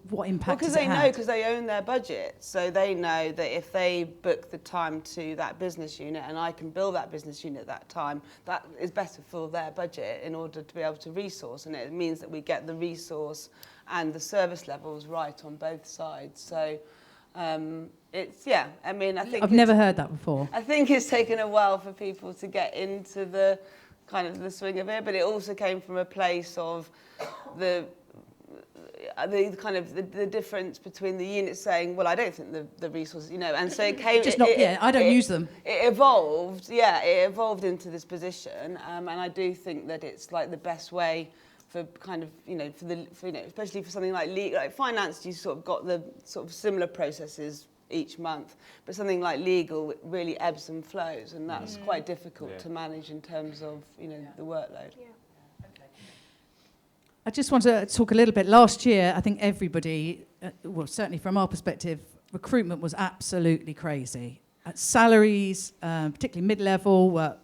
What impact does it have? Because they own their budget, so they know that if they book the time to that business unit and I can bill that business unit that time, that is better for their budget in order to be able to resource, and it means that we get the resource and the service levels right on both sides. So I think I've never heard that before. I think it's taken a while for people to get into the kind of the swing of it, but it also came from a place of the difference between the units saying, well, I don't think the resources, and so it came. I don't use them. It evolved into this position, and I do think that it's like the best way for kind of, especially for something like like finance, you sort of got the sort of similar processes each month, but something like legal really ebbs and flows, and that's quite difficult to manage in terms of the workload. Yeah. I just want to talk a little bit. Last year, I think everybody, certainly from our perspective, recruitment was absolutely crazy. Salaries, particularly mid-level, were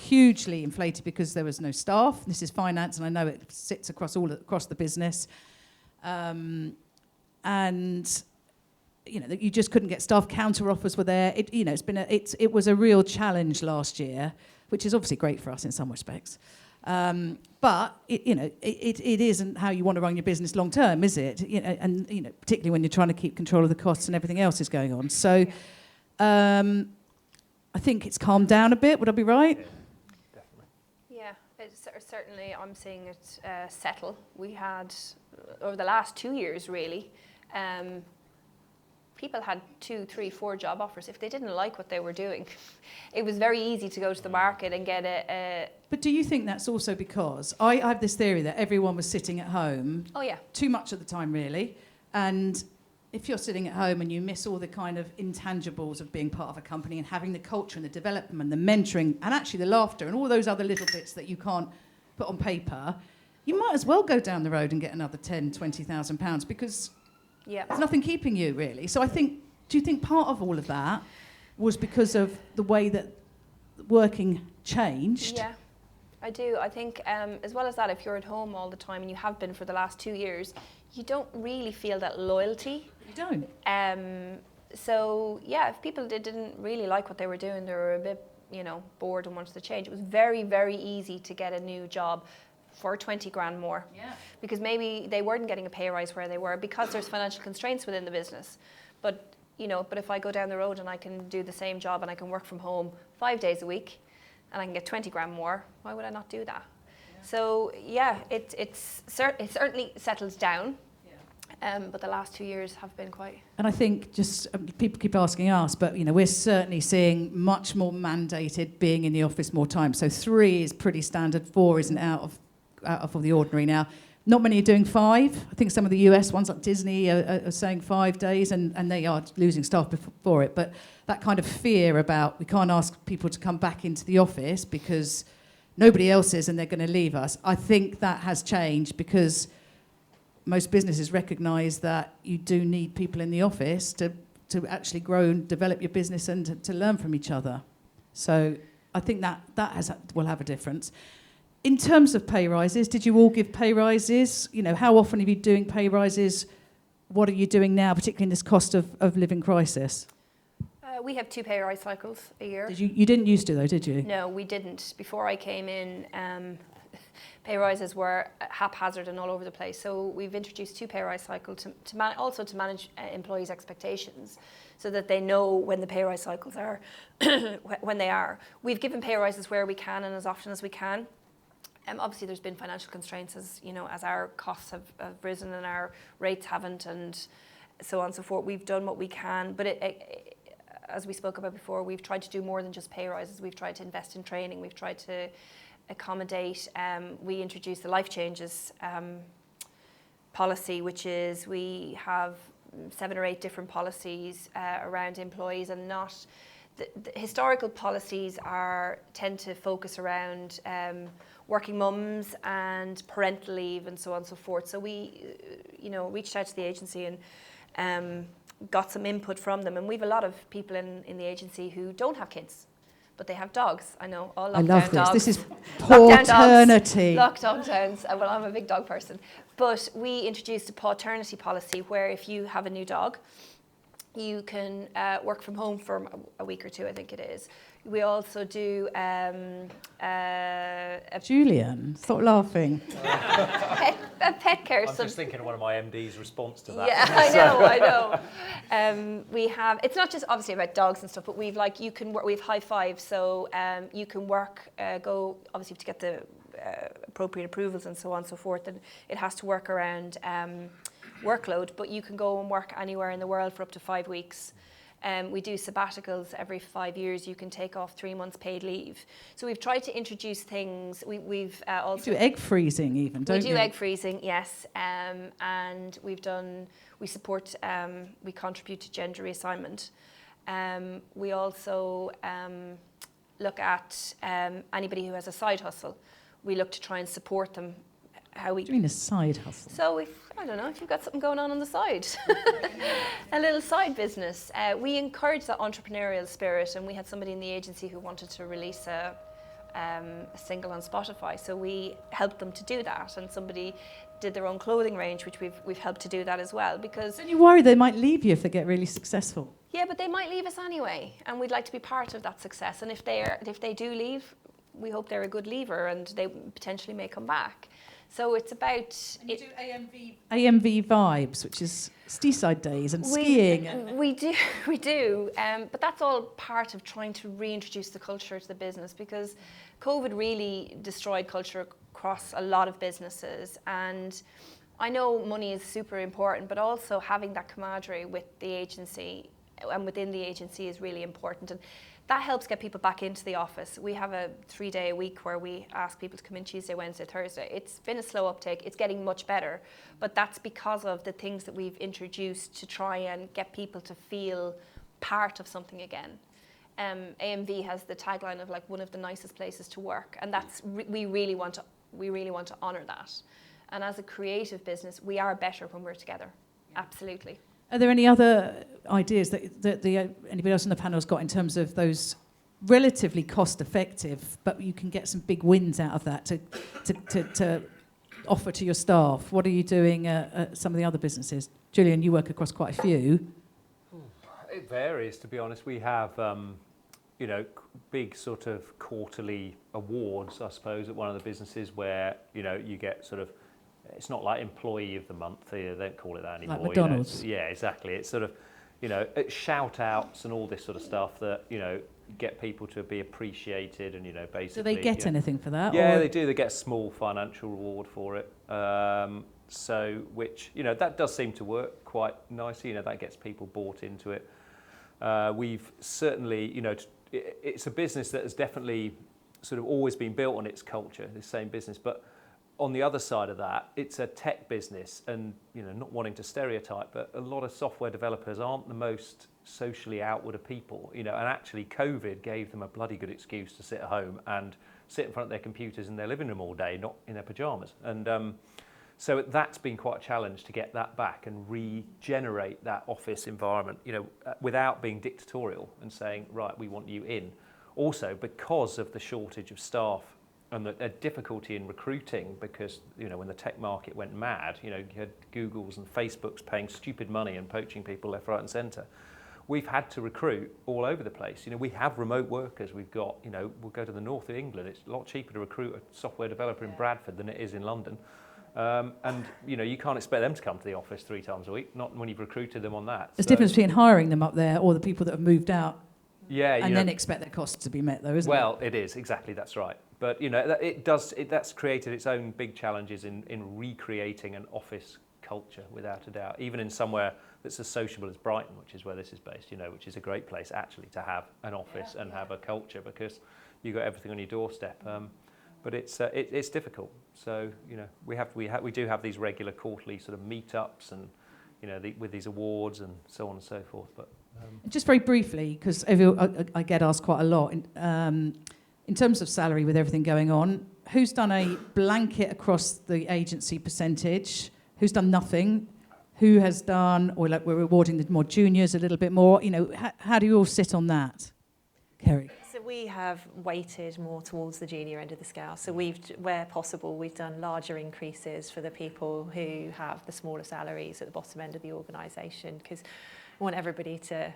hugely inflated because there was no staff. This is finance, and I know it sits across the business, and you just couldn't get staff. Counter offers were there. It was a real challenge last year, which is obviously great for us in some respects. But it isn't how you want to run your business long term, is it? And particularly when you're trying to keep control of the costs and everything else is going on. So I think it's calmed down a bit. Would I be right? Yeah, definitely. Yeah, certainly I'm seeing it settle. We had over the last 2 years really. people had 2, 3, 4 job offers. If they didn't like what they were doing, it was very easy to go to the market and get a But do you think that's also because I have this theory that everyone was sitting at home oh yeah, too much of the time, really, and if you're sitting at home and you miss all the kind of intangibles of being part of a company and having the culture and the development and the mentoring and actually the laughter and all those other little bits that you can't put on paper, you might as well go down the road and get another 10, 20,000 pounds because yeah. there's nothing keeping you, really. So do you think part of all of that was because of the way that working changed? Yeah, I do. I think as well as that, if you're at home all the time, and you have been for the last 2 years, you don't really feel that loyalty. You don't? So yeah, if people didn't really like what they were doing, they were a bit, bored and wanted to change, it was very, very easy to get a new job for 20 grand more. Yeah. Because maybe they weren't getting a pay rise where they were because there's financial constraints within the business. But if I go down the road and I can do the same job and I can work from home 5 days a week and I can get 20 grand more, why would I not do that? Yeah. So yeah, it certainly settles down. But the last 2 years have been quite... And I think people keep asking us, but we're certainly seeing much more mandated being in the office more time. So 3 is pretty standard, 4 isn't out of the ordinary now. Not many are doing 5. I think some of the US ones like Disney are saying 5 days and they are losing staff before it. But that kind of fear about we can't ask people to come back into the office because nobody else is and they're going to leave us. I think that has changed because most businesses recognise that you do need people in the office to actually grow and develop your business and to learn from each other. So I think that will have a difference. In terms of pay rises, did you all give pay rises? How often are you doing pay rises? What are you doing now, particularly in this cost of living crisis? We have 2 pay rise cycles a year. You didn't used to though, did you? No, we didn't. Before I came in, pay rises were haphazard and all over the place. So we've introduced 2 pay rise cycles to manage employees' expectations so that they know when the pay rise cycles are, when they are. We've given pay rises where we can and as often as we can. Obviously, there's been financial constraints as our costs have risen and our rates haven't, and so on and so forth. We've done what we can, but as we spoke about before, we've tried to do more than just pay rises. We've tried to invest in training. We've tried to accommodate. We introduced the Life Changes policy, which is we have 7 or 8 different policies around employees, and not the historical policies tend to focus around working mums and parental leave and so on and so forth. So we, reached out to the agency and got some input from them. And we have a lot of people in the agency who don't have kids, but they have dogs. I know, all lockdown dogs. I love this. Dogs. This is paternity. Lockdowns. Well, I'm a big dog person. But we introduced a paternity policy where if you have a new dog, you can work from home for a week or 2, I think it is. We also do Julian, stop laughing. a pet care. I'm just thinking of one of my MD's response to that. Yeah, I know. We have. It's not just obviously about dogs and stuff, but we've you can work. We have high five, so you can work. Go obviously to get the appropriate approvals and so on and so forth, and it has to work around workload. But you can go and work anywhere in the world for up to 5 weeks. We do sabbaticals every 5 years. You can take off 3 months paid leave. So we've tried to introduce things. We've also... You do egg freezing even, don't you? We do egg freezing, yes. And we support, we contribute to gender reassignment. We also look at anybody who has a side hustle. We look to try and support them. What do you mean a side hustle? So if you've got something going on the side, a little side business. We encourage that entrepreneurial spirit, and we had somebody in the agency who wanted to release a single on Spotify, so we helped them to do that, and somebody did their own clothing range, which we've helped to do that as well. Because don't you worry they might leave you if they get really successful? Yeah, but they might leave us anyway, and we'd like to be part of that success. And if they do leave, we hope they're a good leaver, and they potentially may come back. So it's about... And you do AMV Vibes, which is seaside days and skiing. We do. But that's all part of trying to reintroduce the culture to the business, because COVID really destroyed culture across a lot of businesses. And I know money is super important, but also having that camaraderie with the agency and within the agency is really important. And that helps get people back into the office. We have a 3-day a week where we ask people to come in Tuesday, Wednesday, Thursday. It's been a slow uptake. It's getting much better, but that's because of the things that we've introduced to try and get people to feel part of something again. AMV has the tagline of like one of the nicest places to work, and that's we really want to honour that. And as a creative business, we are better when we're together. Absolutely. Are there any other ideas that anybody else on the panel has got in terms of those relatively cost-effective, but you can get some big wins out of that to offer to your staff? What are you doing at some of the other businesses? Julian, you work across quite a few. It varies, to be honest. We have, big sort of quarterly awards, I suppose, at one of the businesses where, you get sort of, it's not like employee of the month, they don't call it that anymore. Like McDonald's. Yeah, exactly. It's sort of, shout outs and all this sort of stuff that, get people to be appreciated and, basically. Do they get anything for that? Yeah, or? they do. They get a small financial reward for it. Which, that does seem to work quite nicely. That gets people bought into it. We've certainly, it's a business that has definitely sort of always been built on its culture, the same business. But on the other side of that, it's a tech business, and not wanting to stereotype, but a lot of software developers aren't the most socially outward of people. And actually COVID gave them a bloody good excuse to sit at home and sit in front of their computers in their living room all day, not in their pajamas. And so that's been quite a challenge to get that back and regenerate that office environment, without being dictatorial and saying, right, we want you in. Also, because of the shortage of staff and the difficulty in recruiting, because, when the tech market went mad, you had Googles and Facebooks paying stupid money and poaching people left, right and centre. We've had to recruit all over the place. We have remote workers. We've got, we'll go to the north of England. It's a lot cheaper to recruit a software developer in Bradford than it is in London. And you can't expect them to come to the office 3 times a week, not when you've recruited them on that. There's a difference between hiring them up there or the people that have moved out. Yeah, and then expect their costs to be met, though, isn't it? Well, it is, exactly, that's right. But, that's created its own big challenges in recreating an office culture, without a doubt, even in somewhere that's as sociable as Brighton, which is where this is based, which is a great place, actually, to have an office and have a culture, because you've got everything on your doorstep. But it's difficult. So, we do have these regular quarterly sort of meetups and, with these awards and so on and so forth. But just very briefly, because I get asked quite a lot, in terms of salary with everything going on, who's done a blanket across the agency percentage? Who's done nothing? Who has done, or like we're rewarding the more juniors a little bit more? How do you all sit on that? Kerry? So we have weighted more towards the junior end of the scale. So where possible, we've done larger increases for the people who have the smaller salaries at the bottom end of the organisation, because we want everybody to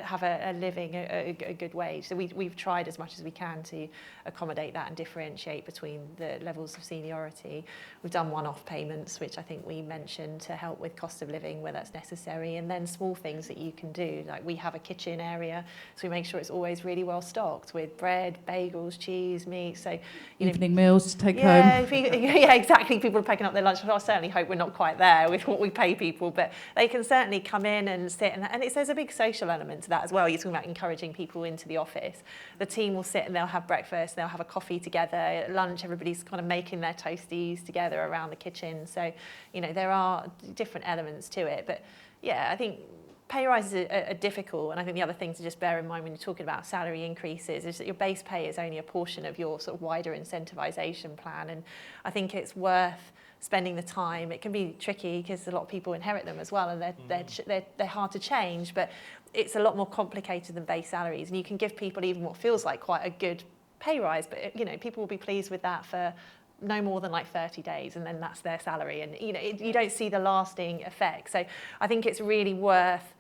have a living, a good wage. So we've tried as much as we can to accommodate that and differentiate between the levels of seniority. We've done one-off payments, which I think we mentioned, to help with cost of living where that's necessary, and then small things that you can do. Like we have a kitchen area, so we make sure it's always really well stocked with bread, bagels, cheese, meat. So evening meals to take home. Yeah, exactly. People are picking up their lunch. I certainly hope we're not quite there with what we pay people, but they can certainly come in and sit, and there's a big social element to that as well. You're talking about encouraging people into the office. The team will sit and they'll have breakfast, they'll have a coffee together. At lunch, everybody's kind of making their toasties together around the kitchen. So, there are different elements to it. But yeah, I think pay rises are difficult, and I think the other thing to just bear in mind when you're talking about salary increases is that your base pay is only a portion of your sort of wider incentivisation plan, and I think it's worth spending the time. It can be tricky because a lot of people inherit them as well, and they're hard to change, but it's a lot more complicated than base salaries, and you can give people even what feels like quite a good pay rise, but people will be pleased with that for no more than like 30 days, and then that's their salary, and you don't see the lasting effect. So I think it's really worth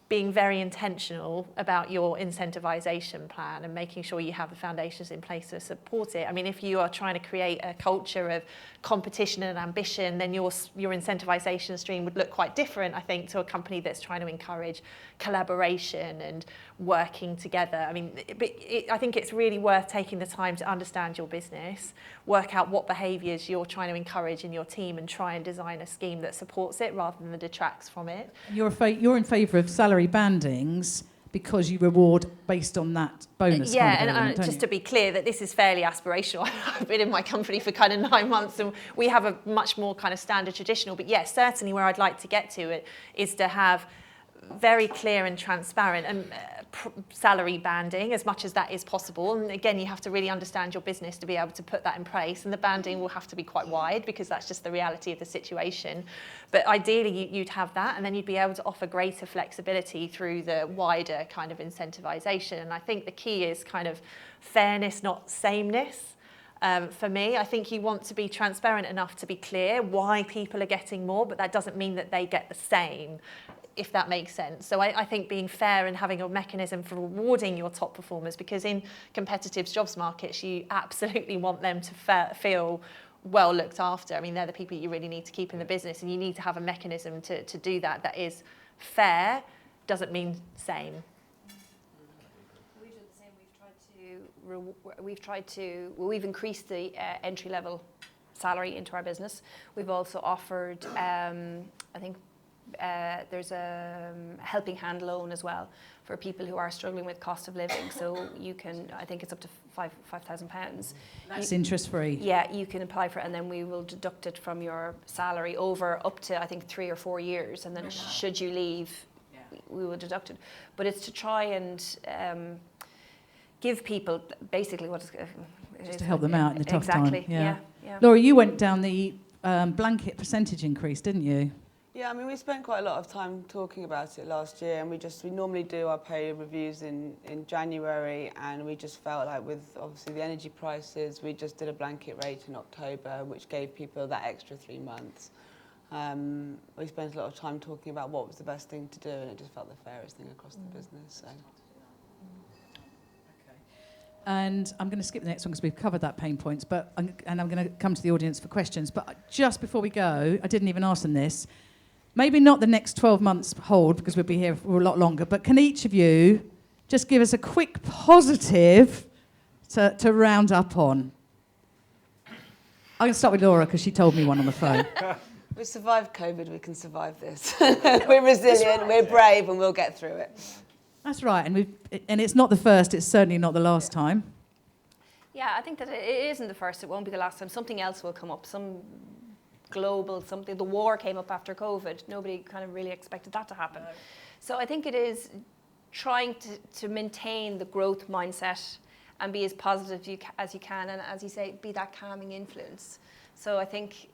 being very intentional about your incentivization plan and making sure you have the foundations in place to support it. I mean, if you are trying to create a culture of competition and ambition, then your incentivization stream would look quite different, I think, to a company that's trying to encourage collaboration and working together. I mean, I think it's really worth taking the time to understand your business, work out what behaviours you're trying to encourage in your team, and try and design a scheme that supports it rather than detracts from it. You're in favour of salary bandings because you reward based on that bonus. Yeah, kind of element, and just to be clear that this is fairly aspirational. I've been in my company for kind of 9 months, and we have a much more kind of standard traditional. But yes, certainly where I'd like to get to it is to have very clear and transparent and salary banding as much as that is possible. And again, you have to really understand your business to be able to put that in place, and the banding will have to be quite wide because that's just the reality of the situation. But ideally you'd have that, and then you'd be able to offer greater flexibility through the wider kind of incentivization. And I think the key is kind of fairness, not sameness. For me, I think you want to be transparent enough to be clear why people are getting more, but that doesn't mean that they get the same, if that makes sense. So I think being fair and having a mechanism for rewarding your top performers, because in competitive jobs markets, you absolutely want them to feel well looked after. I mean, they're the people you really need to keep in the business, and you need to have a mechanism to do that. That is fair, doesn't mean same. We do the same. We've increased the entry level salary into our business. We've also offered, I think, there's a helping hand loan as well for people who are struggling with cost of living. So you can, I think it's up to £5,000. That's interest free. Yeah, you can apply for it, and then we will deduct it from your salary over up to, I think, 3 or 4 years. And then should you leave, we will deduct it. But it's to try and give people basically what is just to help them out in the tough time. Exactly. Yeah. Laura, you went down the blanket percentage increase, didn't you? Yeah, I mean, we spent quite a lot of time talking about it last year, and we normally do our pay reviews in January, and we just felt like with obviously the energy prices, we just did a blanket rate in October, which gave people that extra 3 months. We spent a lot of time talking about what was the best thing to do, and it just felt the fairest thing across the business. So. And I'm going to skip the next one because we've covered that pain points, I'm going to come to the audience for questions. But just before we go, I didn't even ask them this. Maybe not the next 12 months hold, because we'll be here for a lot longer, but can each of you just give us a quick positive to round up on? I'm going to start with Laura because she told me one on the phone. We survived COVID, we can survive this. We're resilient, we're brave, and we'll get through it. That's right, and it's not the first, it's certainly not the last time. Yeah, I think that it isn't the first, it won't be the last time. Something else will come up, some global something. The war came up after COVID. Nobody kind of really expected that to happen. No. So I think it is trying to maintain the growth mindset and be as positive as you can, and as you say, be that calming influence. So I think,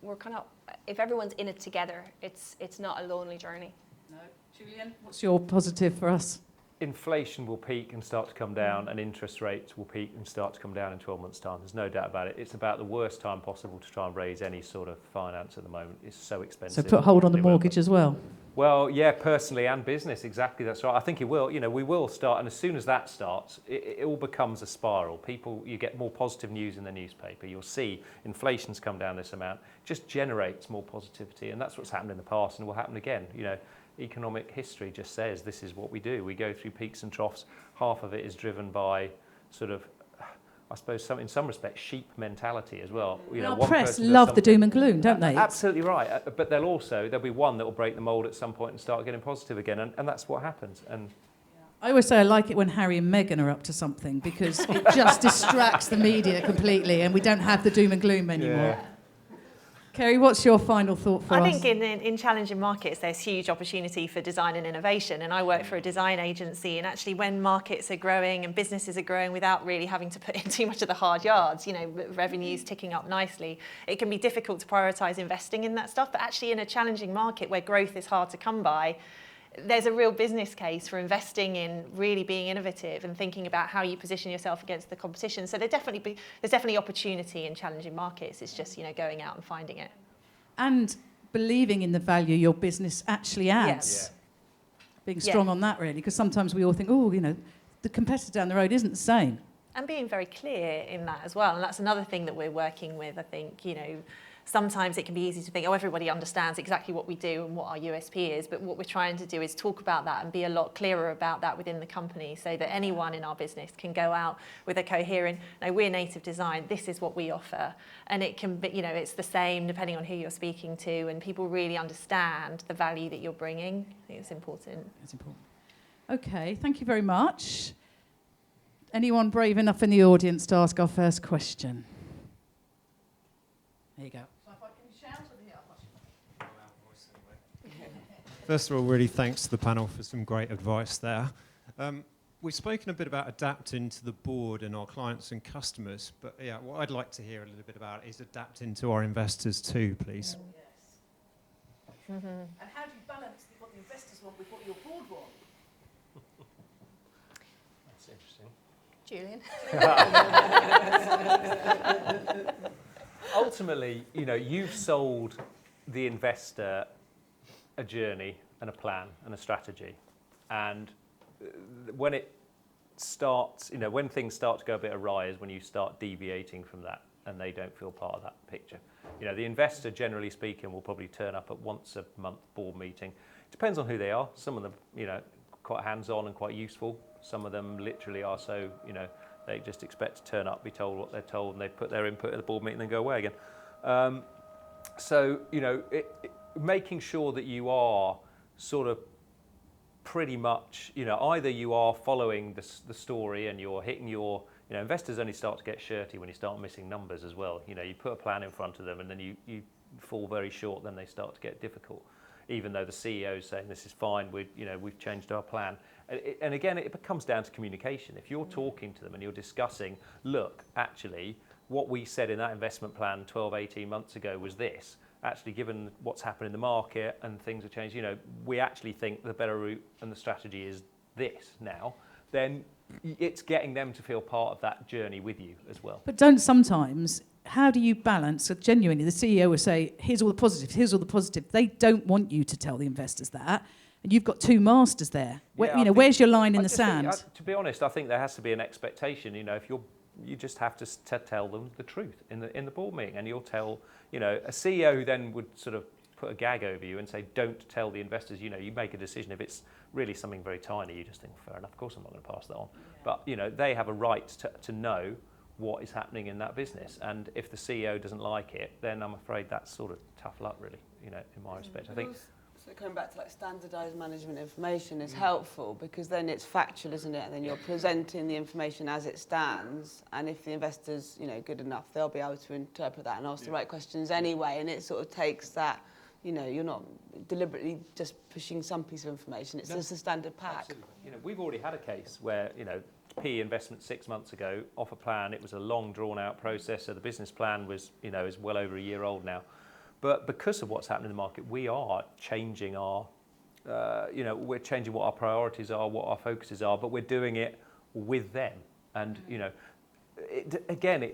we're kind of, if everyone's in it together, it's not a lonely journey. No. Julian, what's your positive for us? Inflation will peak and start to come down, and interest rates will peak and start to come down in 12 months' time. There's no doubt about it. It's about the worst time possible to try and raise any sort of finance at the moment. It's so expensive. So put hold on the mortgage as well? Well, yeah, personally and business, exactly. That's right. I think it will. We will start, and as soon as that starts, it all becomes a spiral. You get more positive news in the newspaper. You'll see inflation's come down this amount. It just generates more positivity, and that's what's happened in the past and will happen again. Economic history just says this is what we do. We go through peaks and troughs. Half of it is driven by sort of, I suppose, in some respects, sheep mentality as well. Our press love the doom and gloom, don't they? Absolutely right. But there'll be one that will break the mould at some point and start getting positive again, and that's what happens. And I always say I like it when Harry and Meghan are up to something, because it just distracts the media completely, and we don't have the doom and gloom anymore. Yeah. Kerry, what's your final thought for us? I think in challenging markets, there's huge opportunity for design and innovation. And I work for a design agency. And actually, when markets are growing and businesses are growing without really having to put in too much of the hard yards, revenues ticking up nicely, it can be difficult to prioritise investing in that stuff. But actually, in a challenging market where growth is hard to come by, there's a real business case for investing in really being innovative and thinking about how you position yourself against the competition. So there's definitely opportunity in challenging markets. It's just going out and finding it. And believing in the value your business actually adds. Yeah. being strong on that, really, because sometimes we all think, oh, you know, the competitor down the road isn't the same. And being very clear in that as well. And that's another thing that we're working with. I think, you know, sometimes it can be easy to think, oh, everybody understands exactly what we do and what our USP is. But what we're trying to do is talk about that and be a lot clearer about that within the company, so that anyone in our business can go out with a coherent, no, we're native design, this is what we offer. And it can be, you know, it's the same depending on who you're speaking to, and people really understand the value that you're bringing. I think it's important. It's important. Okay, thank you very much. Anyone brave enough in the audience to ask our first question? There you go. So if I can shout or here, First of all, really thanks to the panel for some great advice there. We've spoken a bit about adapting to the board and our clients and customers, but yeah, what I'd like to hear a little bit about is adapting to our investors too, please. Yes. And how do you balance what the investors want with what your board want? That's interesting. Julian? Ultimately, you know, you've sold the investor a journey and a plan and a strategy. And when it starts, you know, when things start to go a bit awry is when you start deviating from that and they don't feel part of that picture. You know, the investor, generally speaking, will probably turn up at once a month board meeting. It depends on who they are. Some of them, you know, quite hands-on and quite useful. Some of them literally are so, you know, they just expect to turn up, be told what they're told, and they put their input at the board meeting and then go away again. So, you know, making sure that you are sort of pretty much, you know, either you are following the story and you're hitting your, you know, investors only start to get shirty when you start missing numbers as well. You know, you put a plan in front of them and then you fall very short, then they start to get difficult. Even though the CEO is saying this is fine, we've changed our plan. And again, it comes down to communication. If you're talking to them and you're discussing, look, actually, what we said in that investment plan 12, 18 months ago was this. Actually, given what's happened in the market and things have changed, you know, we actually think the better route and the strategy is this now, then it's getting them to feel part of that journey with you as well. But don't sometimes, how do you balance? So genuinely, the CEO will say, here's all the positives, here's all the positives. They don't want you to tell the investors that. And you've got two masters there. Where, Yeah, you know, where's your line in the sand? To be honest, I think there has to be an expectation. You know, if you just have to tell them the truth in the board meeting, and you'll tell, you know, a CEO who then would sort of put a gag over you and say, don't tell the investors. You know, you make a decision if it's really something very tiny. You just think, fair enough, of course I'm not going to pass that on. Yeah. But you know, they have a right to know what is happening in that business, and if the CEO doesn't like it, then I'm afraid that's sort of tough luck, really. You know, in my respect, I think. So coming back to like standardised management information is helpful, because then it's factual, isn't it? And then you're presenting the information as it stands, and if the investor's, you know, good enough, they'll be able to interpret that and ask the right questions anyway. And it sort of takes that, you know, you're not deliberately just pushing some piece of information. It's just a standard pack. Absolutely. You know, we've already had a case where, you know, PE investment 6 months ago, off a plan. It was a long, drawn-out process. So the business plan was, you know, is well over a year old now. But because of what's happening in the market, we are changing our, you know, we're changing what our priorities are, what our focuses are, but we're doing it with them. And, you know,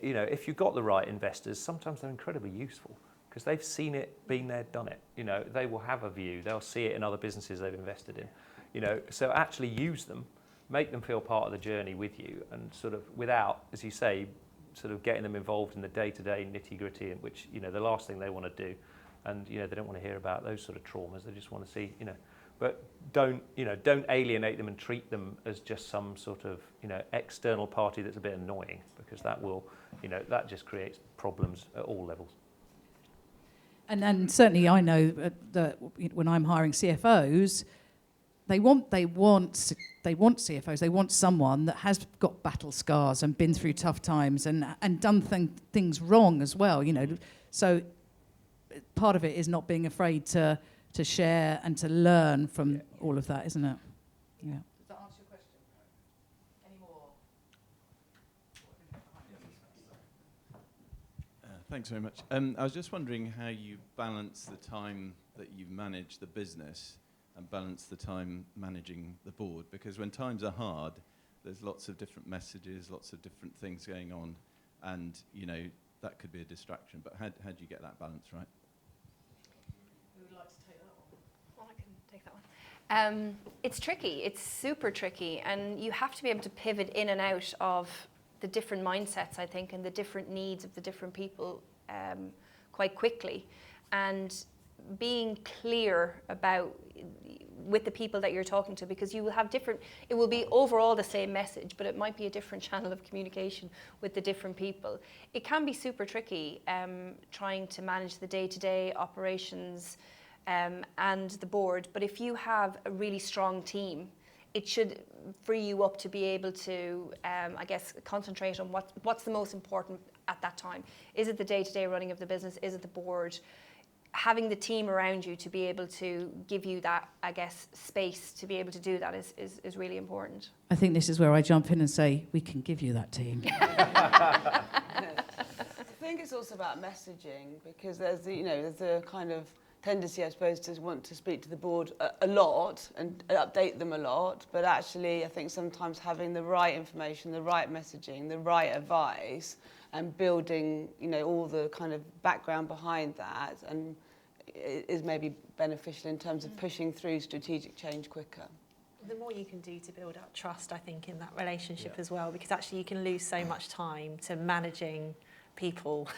you know, if you've got the right investors, sometimes they're incredibly useful because they've seen it, been there, done it. You know, they will have a view. They'll see it in other businesses they've invested in. You know, so actually use them, make them feel part of the journey with you, and sort of without, as you say, sort of getting them involved in the day-to-day nitty-gritty, in which, you know, the last thing they want to do, and, you know, they don't want to hear about those sort of traumas. They just want to see, you know, but don't alienate them and treat them as just some sort of, you know, external party that's a bit annoying, because that will, you know, that just creates problems at all levels. And certainly I know that when I'm hiring CFOs, they want CFOs. They want someone that has got battle scars and been through tough times and done things wrong as well. You know, so part of it is not being afraid to share and to learn from all of that, isn't it? Yeah. Does that answer your question? Any more? Thanks very much. I was just wondering how you balance the time that you manage the business and balance the time managing the board, because when times are hard, there's lots of different messages, lots of different things going on, and, you know, that could be a distraction. But how do you get that balance right? Who would like to take that one? Well, I can take that It's tricky. It's super tricky, and you have to be able to pivot in and out of the different mindsets, I think, and the different needs of the different people quite quickly, and being clear about with the people that you're talking to, because you will have different, it will be overall the same message, but it might be a different channel of communication with the different people. It can be super tricky trying to manage the day-to-day operations and the board, but if you have a really strong team, it should free you up to be able to, I guess, concentrate on what's the most important at that time. Is it the day-to-day running of the business? Is it the board? Having the team around you to be able to give you that, I guess, space to be able to do that is really important. I think this is where I jump in and say, we can give you that team. I think it's also about messaging, because there's a kind of tendency, I suppose, to want to speak to the board a lot and update them a lot. But actually, I think sometimes having the right information, the right messaging, the right advice, and building, all the kind of background behind that, and is maybe beneficial in terms of pushing through strategic change quicker. The more you can do to build up trust, I think, in that relationship as well, because actually you can lose so much time to managing people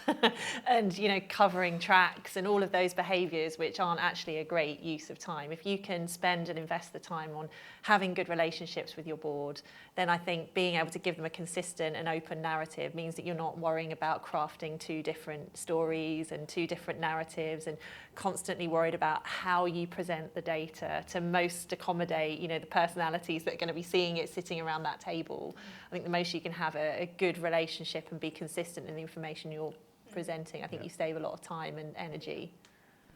and covering tracks and all of those behaviours which aren't actually a great use of time. If you can spend and invest the time on having good relationships with your board, then I think being able to give them a consistent and open narrative means that you're not worrying about crafting two different stories and two different narratives and constantly worried about how you present the data to most accommodate the personalities that are going to be seeing it sitting around that table. I think the most you can have a good relationship and be consistent in the information you're presenting. I think you save a lot of time and energy.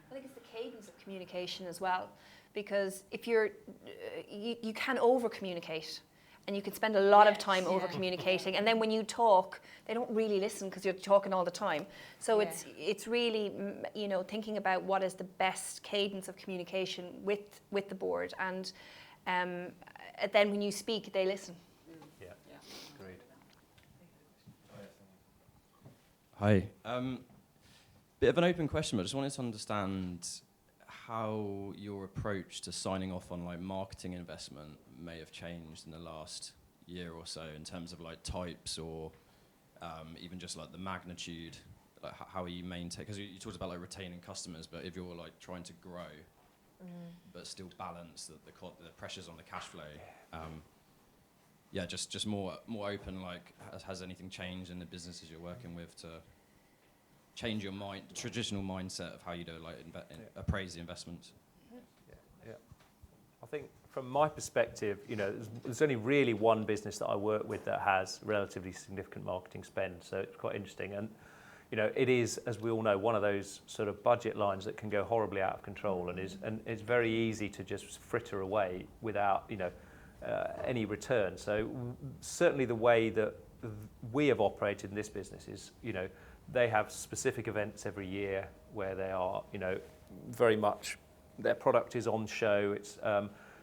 I think it's the cadence of communication as well, because if you can over communicate, and you can spend a lot of time over communicating, and then when you talk, they don't really listen because you're talking all the time. So it's really thinking about what is the best cadence of communication with the board, and then when you speak, they listen. Agreed. Hi. Bit of an open question, but I just wanted to understand how your approach to signing off on marketing investment may have changed in the last year or so in terms of types or even just the magnitude. How are you maintain? Because you talked about retaining customers, but if you're trying to grow, but still balance the pressures on the cash flow. Just more open. Has anything changed in the businesses you're working with to change your traditional mindset of how you do appraise the investments? Yeah. I think from my perspective, there's only really one business that I work with that has relatively significant marketing spend, so it's quite interesting. And it is, as we all know, one of those sort of budget lines that can go horribly out of control, and it's very easy to just fritter away without any return. So certainly the way that we have operated in this business is, they have specific events every year where they are, very much their product is on show. It's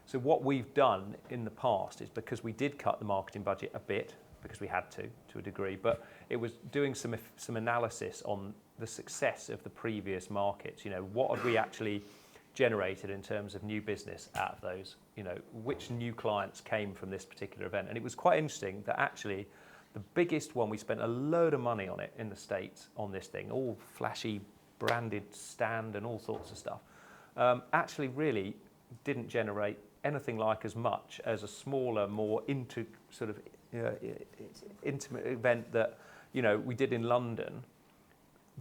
so what we've done in the past is, because we did cut the marketing budget a bit because we had to a degree, but it was doing some analysis on the success of the previous markets. What have we actually generated in terms of new business out of those? Which new clients came from this particular event? And it was quite interesting that actually the biggest one, we spent a load of money on it in the States on this thing, all flashy branded stand and all sorts of stuff, actually really didn't generate anything like as much as a smaller, more intimate event that we did in London.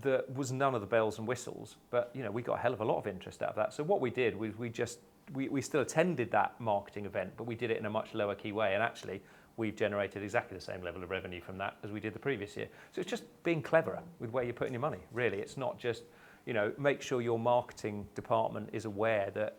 That was none of the bells and whistles, but we got a hell of a lot of interest out of that. So what we did was we still attended that marketing event, but we did it in a much lower key way, and actually we've generated exactly the same level of revenue from that as we did the previous year. So it's just being cleverer with where you're putting your money, really. It's not just, make sure your marketing department is aware that,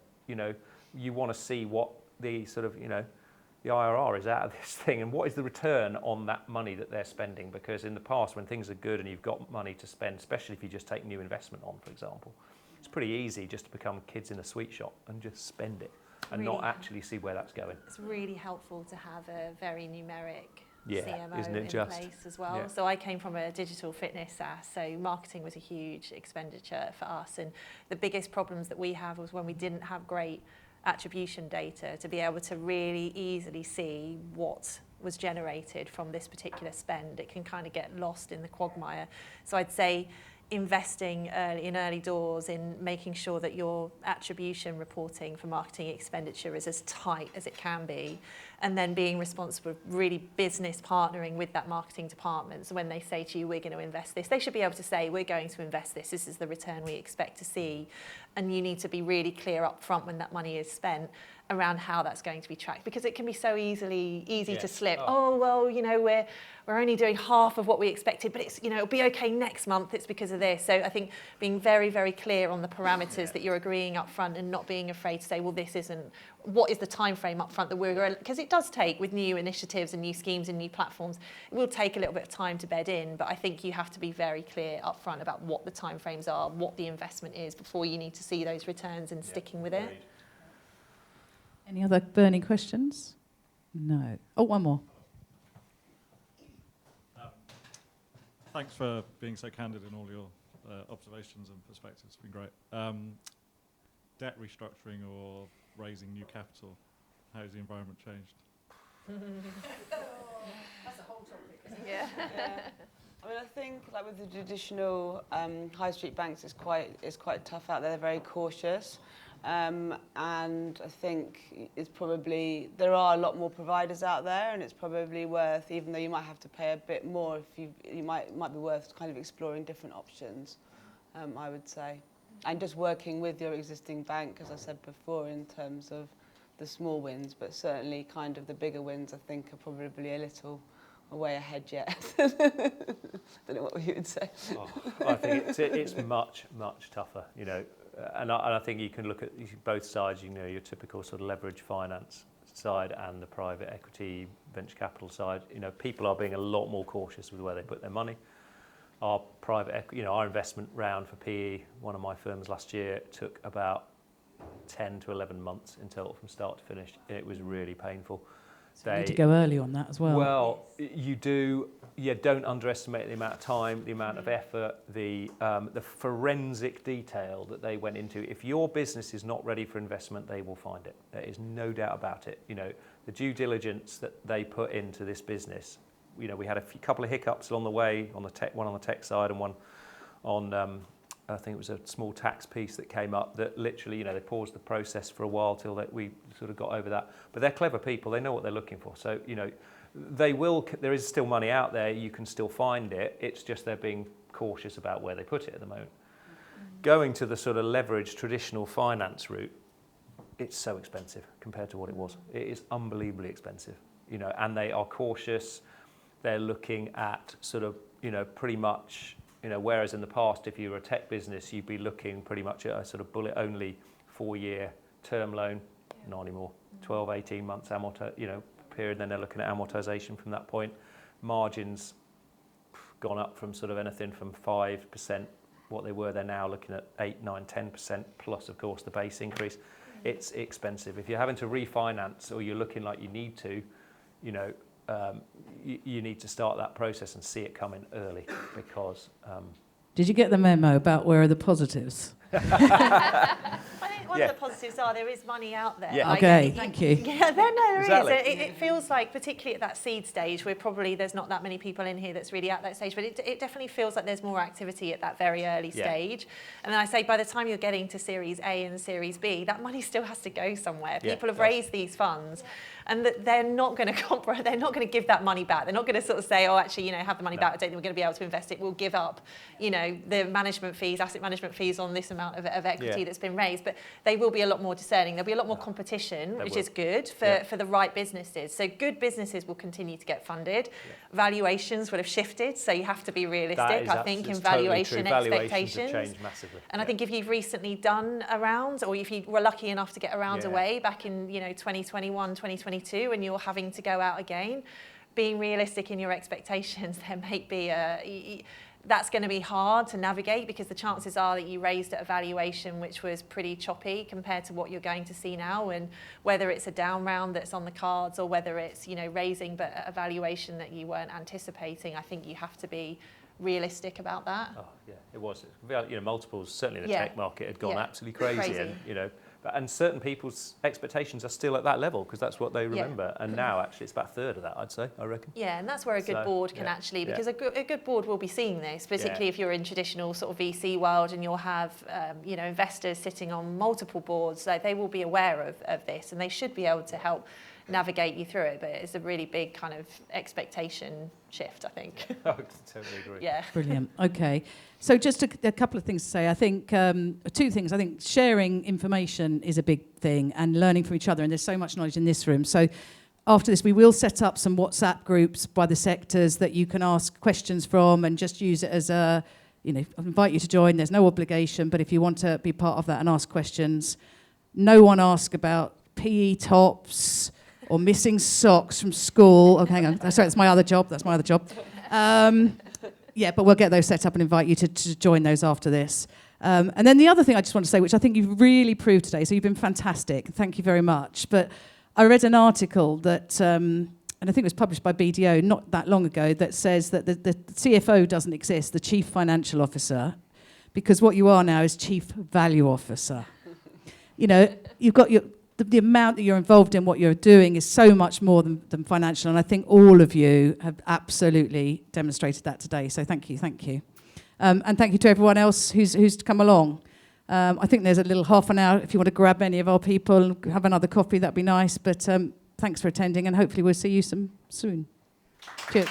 you want to see what the sort of, the IRR is out of this thing, and what is the return on that money that they're spending. Because in the past, when things are good and you've got money to spend, especially if you just take new investment on, for example, it's pretty easy just to become kids in a sweet shop and just spend it and not actually see where that's going. It's really helpful to have a very numeric CMO isn't it in just? place as well. Yeah. So I came from a digital fitness SaaS, so marketing was a huge expenditure for us, and the biggest problems that we have was when we didn't have great attribution data to be able to really easily see what was generated from this particular spend. It can kind of get lost in the quagmire. So I'd say investing in early doors in making sure that your attribution reporting for marketing expenditure is as tight as it can be, and then being responsible, really business partnering with that marketing department. So when they say to you, we're going to invest this, they should be able to say, we're going to invest this, this is the return we expect to see. And you need to be really clear up front when that money is spent around how that's going to be tracked, because it can be so easy to slip. Oh, well, you know, we're only doing half of what we expected, but it's, you know, it'll be okay next month, it's because of this. So I think being very, very clear on the parameters that you're agreeing up front, and not being afraid to say, well, this isn't, what is the time frame up front that we're, because it does take, with new initiatives and new schemes and new platforms, it will take a little bit of time to bed in, but I think you have to be very clear up front about what the time frames are, what the investment is, before you need to see those returns and sticking with it. Any other burning questions? No. Oh, one more. Thanks for being so candid in all your observations and perspectives. It's been great. Debt restructuring or raising new capital, how has the environment changed? That's a whole topic, isn't it? Yeah. I mean, I think like with the traditional high street banks, it's quite tough out there. They're very cautious. And I think it's probably, there are a lot more providers out there, and it's probably worth, even though you might have to pay a bit more, if you might be worth kind of exploring different options, I would say. And just working with your existing bank, as I said before, in terms of the small wins, but certainly kind of the bigger wins, I think, are probably a little way ahead yet. Don't know what you would say. I think it's much, much tougher, you know. And I think you can look at both sides, you know, your typical sort of leverage finance side and the private equity venture capital side. You know, people are being a lot more cautious with where they put their money. Our private equity, you know, our investment round for PE, one of my firms last year, took about 10 to 11 months in total from start to finish. It was really painful. So you need to go early on that as well. Well, you do. Yeah, don't underestimate the amount of time, the amount of effort, the forensic detail that they went into. If your business is not ready for investment, they will find it. There is no doubt about it. You know, the due diligence that they put into this business. You know, we had a couple of hiccups along the way, on the tech, one on the tech side and one on, I think it was a small tax piece that came up that literally, you know, they paused the process for a while till we sort of got over that. But they're clever people. They know what they're looking for. So, you know, they will, there is still money out there. You can still find it. It's just they're being cautious about where they put it at the moment. Going to the sort of leveraged traditional finance route, it's so expensive compared to what it was. It is unbelievably expensive, you know, and they are cautious. They're looking at sort of, you know, pretty much, you know, whereas in the past, if you were a tech business, you'd be looking pretty much at a sort of bullet-only 4-year term loan, not anymore, 12, 18 months period, then they're looking at amortization from that point. Margins gone up from sort of anything from 5%, what they were, they're now looking at 8, 9, 10%, plus, of course, the base increase. It's expensive. If you're having to refinance or you're looking like you need to, you know, you need to start that process and see it coming early because... Did you get the memo about where are the positives? I think one of the positives are there is money out there. Yeah. Like, Okay, thank you. Yeah, there Exactly. is. It feels like, particularly at that seed stage, where probably there's not that many people in here that's really at that stage, but it definitely feels like there's more activity at that very early stage. And then I say by the time you're getting to Series A and Series B, that money still has to go somewhere. People have raised these funds. And that they're not going to give that money back. They're not going to sort of say, oh, actually, you know, have the money back. I don't think we're going to be able to invest it. We'll give up, you know, the management fees, asset management fees on this amount of equity that's been raised. But they will be a lot more discerning. There'll be a lot more competition, which is good for the right businesses. So good businesses will continue to get funded. Valuations will have shifted, so you have to be realistic, I think, in valuation expectations. Valuations have changed massively. And I think if you've recently done a round, or if you were lucky enough to get a round away back in, you know, 2021, 2022, and you're having to go out again, being realistic in your expectations, there may be that's going to be hard to navigate, because the chances are that you raised at a valuation which was pretty choppy compared to what you're going to see now, and whether it's a down round that's on the cards or whether it's, you know, raising but at a valuation that you weren't anticipating, I think you have to be realistic about that. Oh yeah, it was. You know, multiples certainly in the tech market had gone absolutely crazy, and you know, And certain people's expectations are still at that level because that's what they remember. And now, actually, it's about a third of that, I'd say, I reckon. Yeah, and that's where a good board can actually, because a good board will be seeing this, particularly if you're in traditional sort of VC world and you'll have, investors sitting on multiple boards. Like, they will be aware of this, and they should be able to help navigate you through it. But it's a really big kind of expectation shift, I think. I totally agree. Yeah. Brilliant. Okay. So just a couple of things to say. I think two things. I think sharing information is a big thing and learning from each other. And there's so much knowledge in this room. So after this, we will set up some WhatsApp groups by the sectors that you can ask questions from and just use it as a, I invite you to join. There's no obligation. But if you want to be part of that and ask questions, no one ask about PE tops or missing socks from school. Oh, hang on. Sorry, that's my other job. Yeah, but we'll get those set up and invite you to join those after this. And then the other thing I just want to say, which I think you've really proved today, so you've been fantastic. Thank you very much. But I read an article that, and I think it was published by BDO not that long ago, that says that the CFO doesn't exist, the Chief Financial Officer, because what you are now is Chief Value Officer. You've got the amount that you're involved in what you're doing is so much more than financial, and I think all of you have absolutely demonstrated that today. So thank you. And thank you to everyone else who's come along. I think there's a little half an hour if you want to grab any of our people and have another coffee, that'd be nice. But thanks for attending, and hopefully we'll see you soon. Cheers.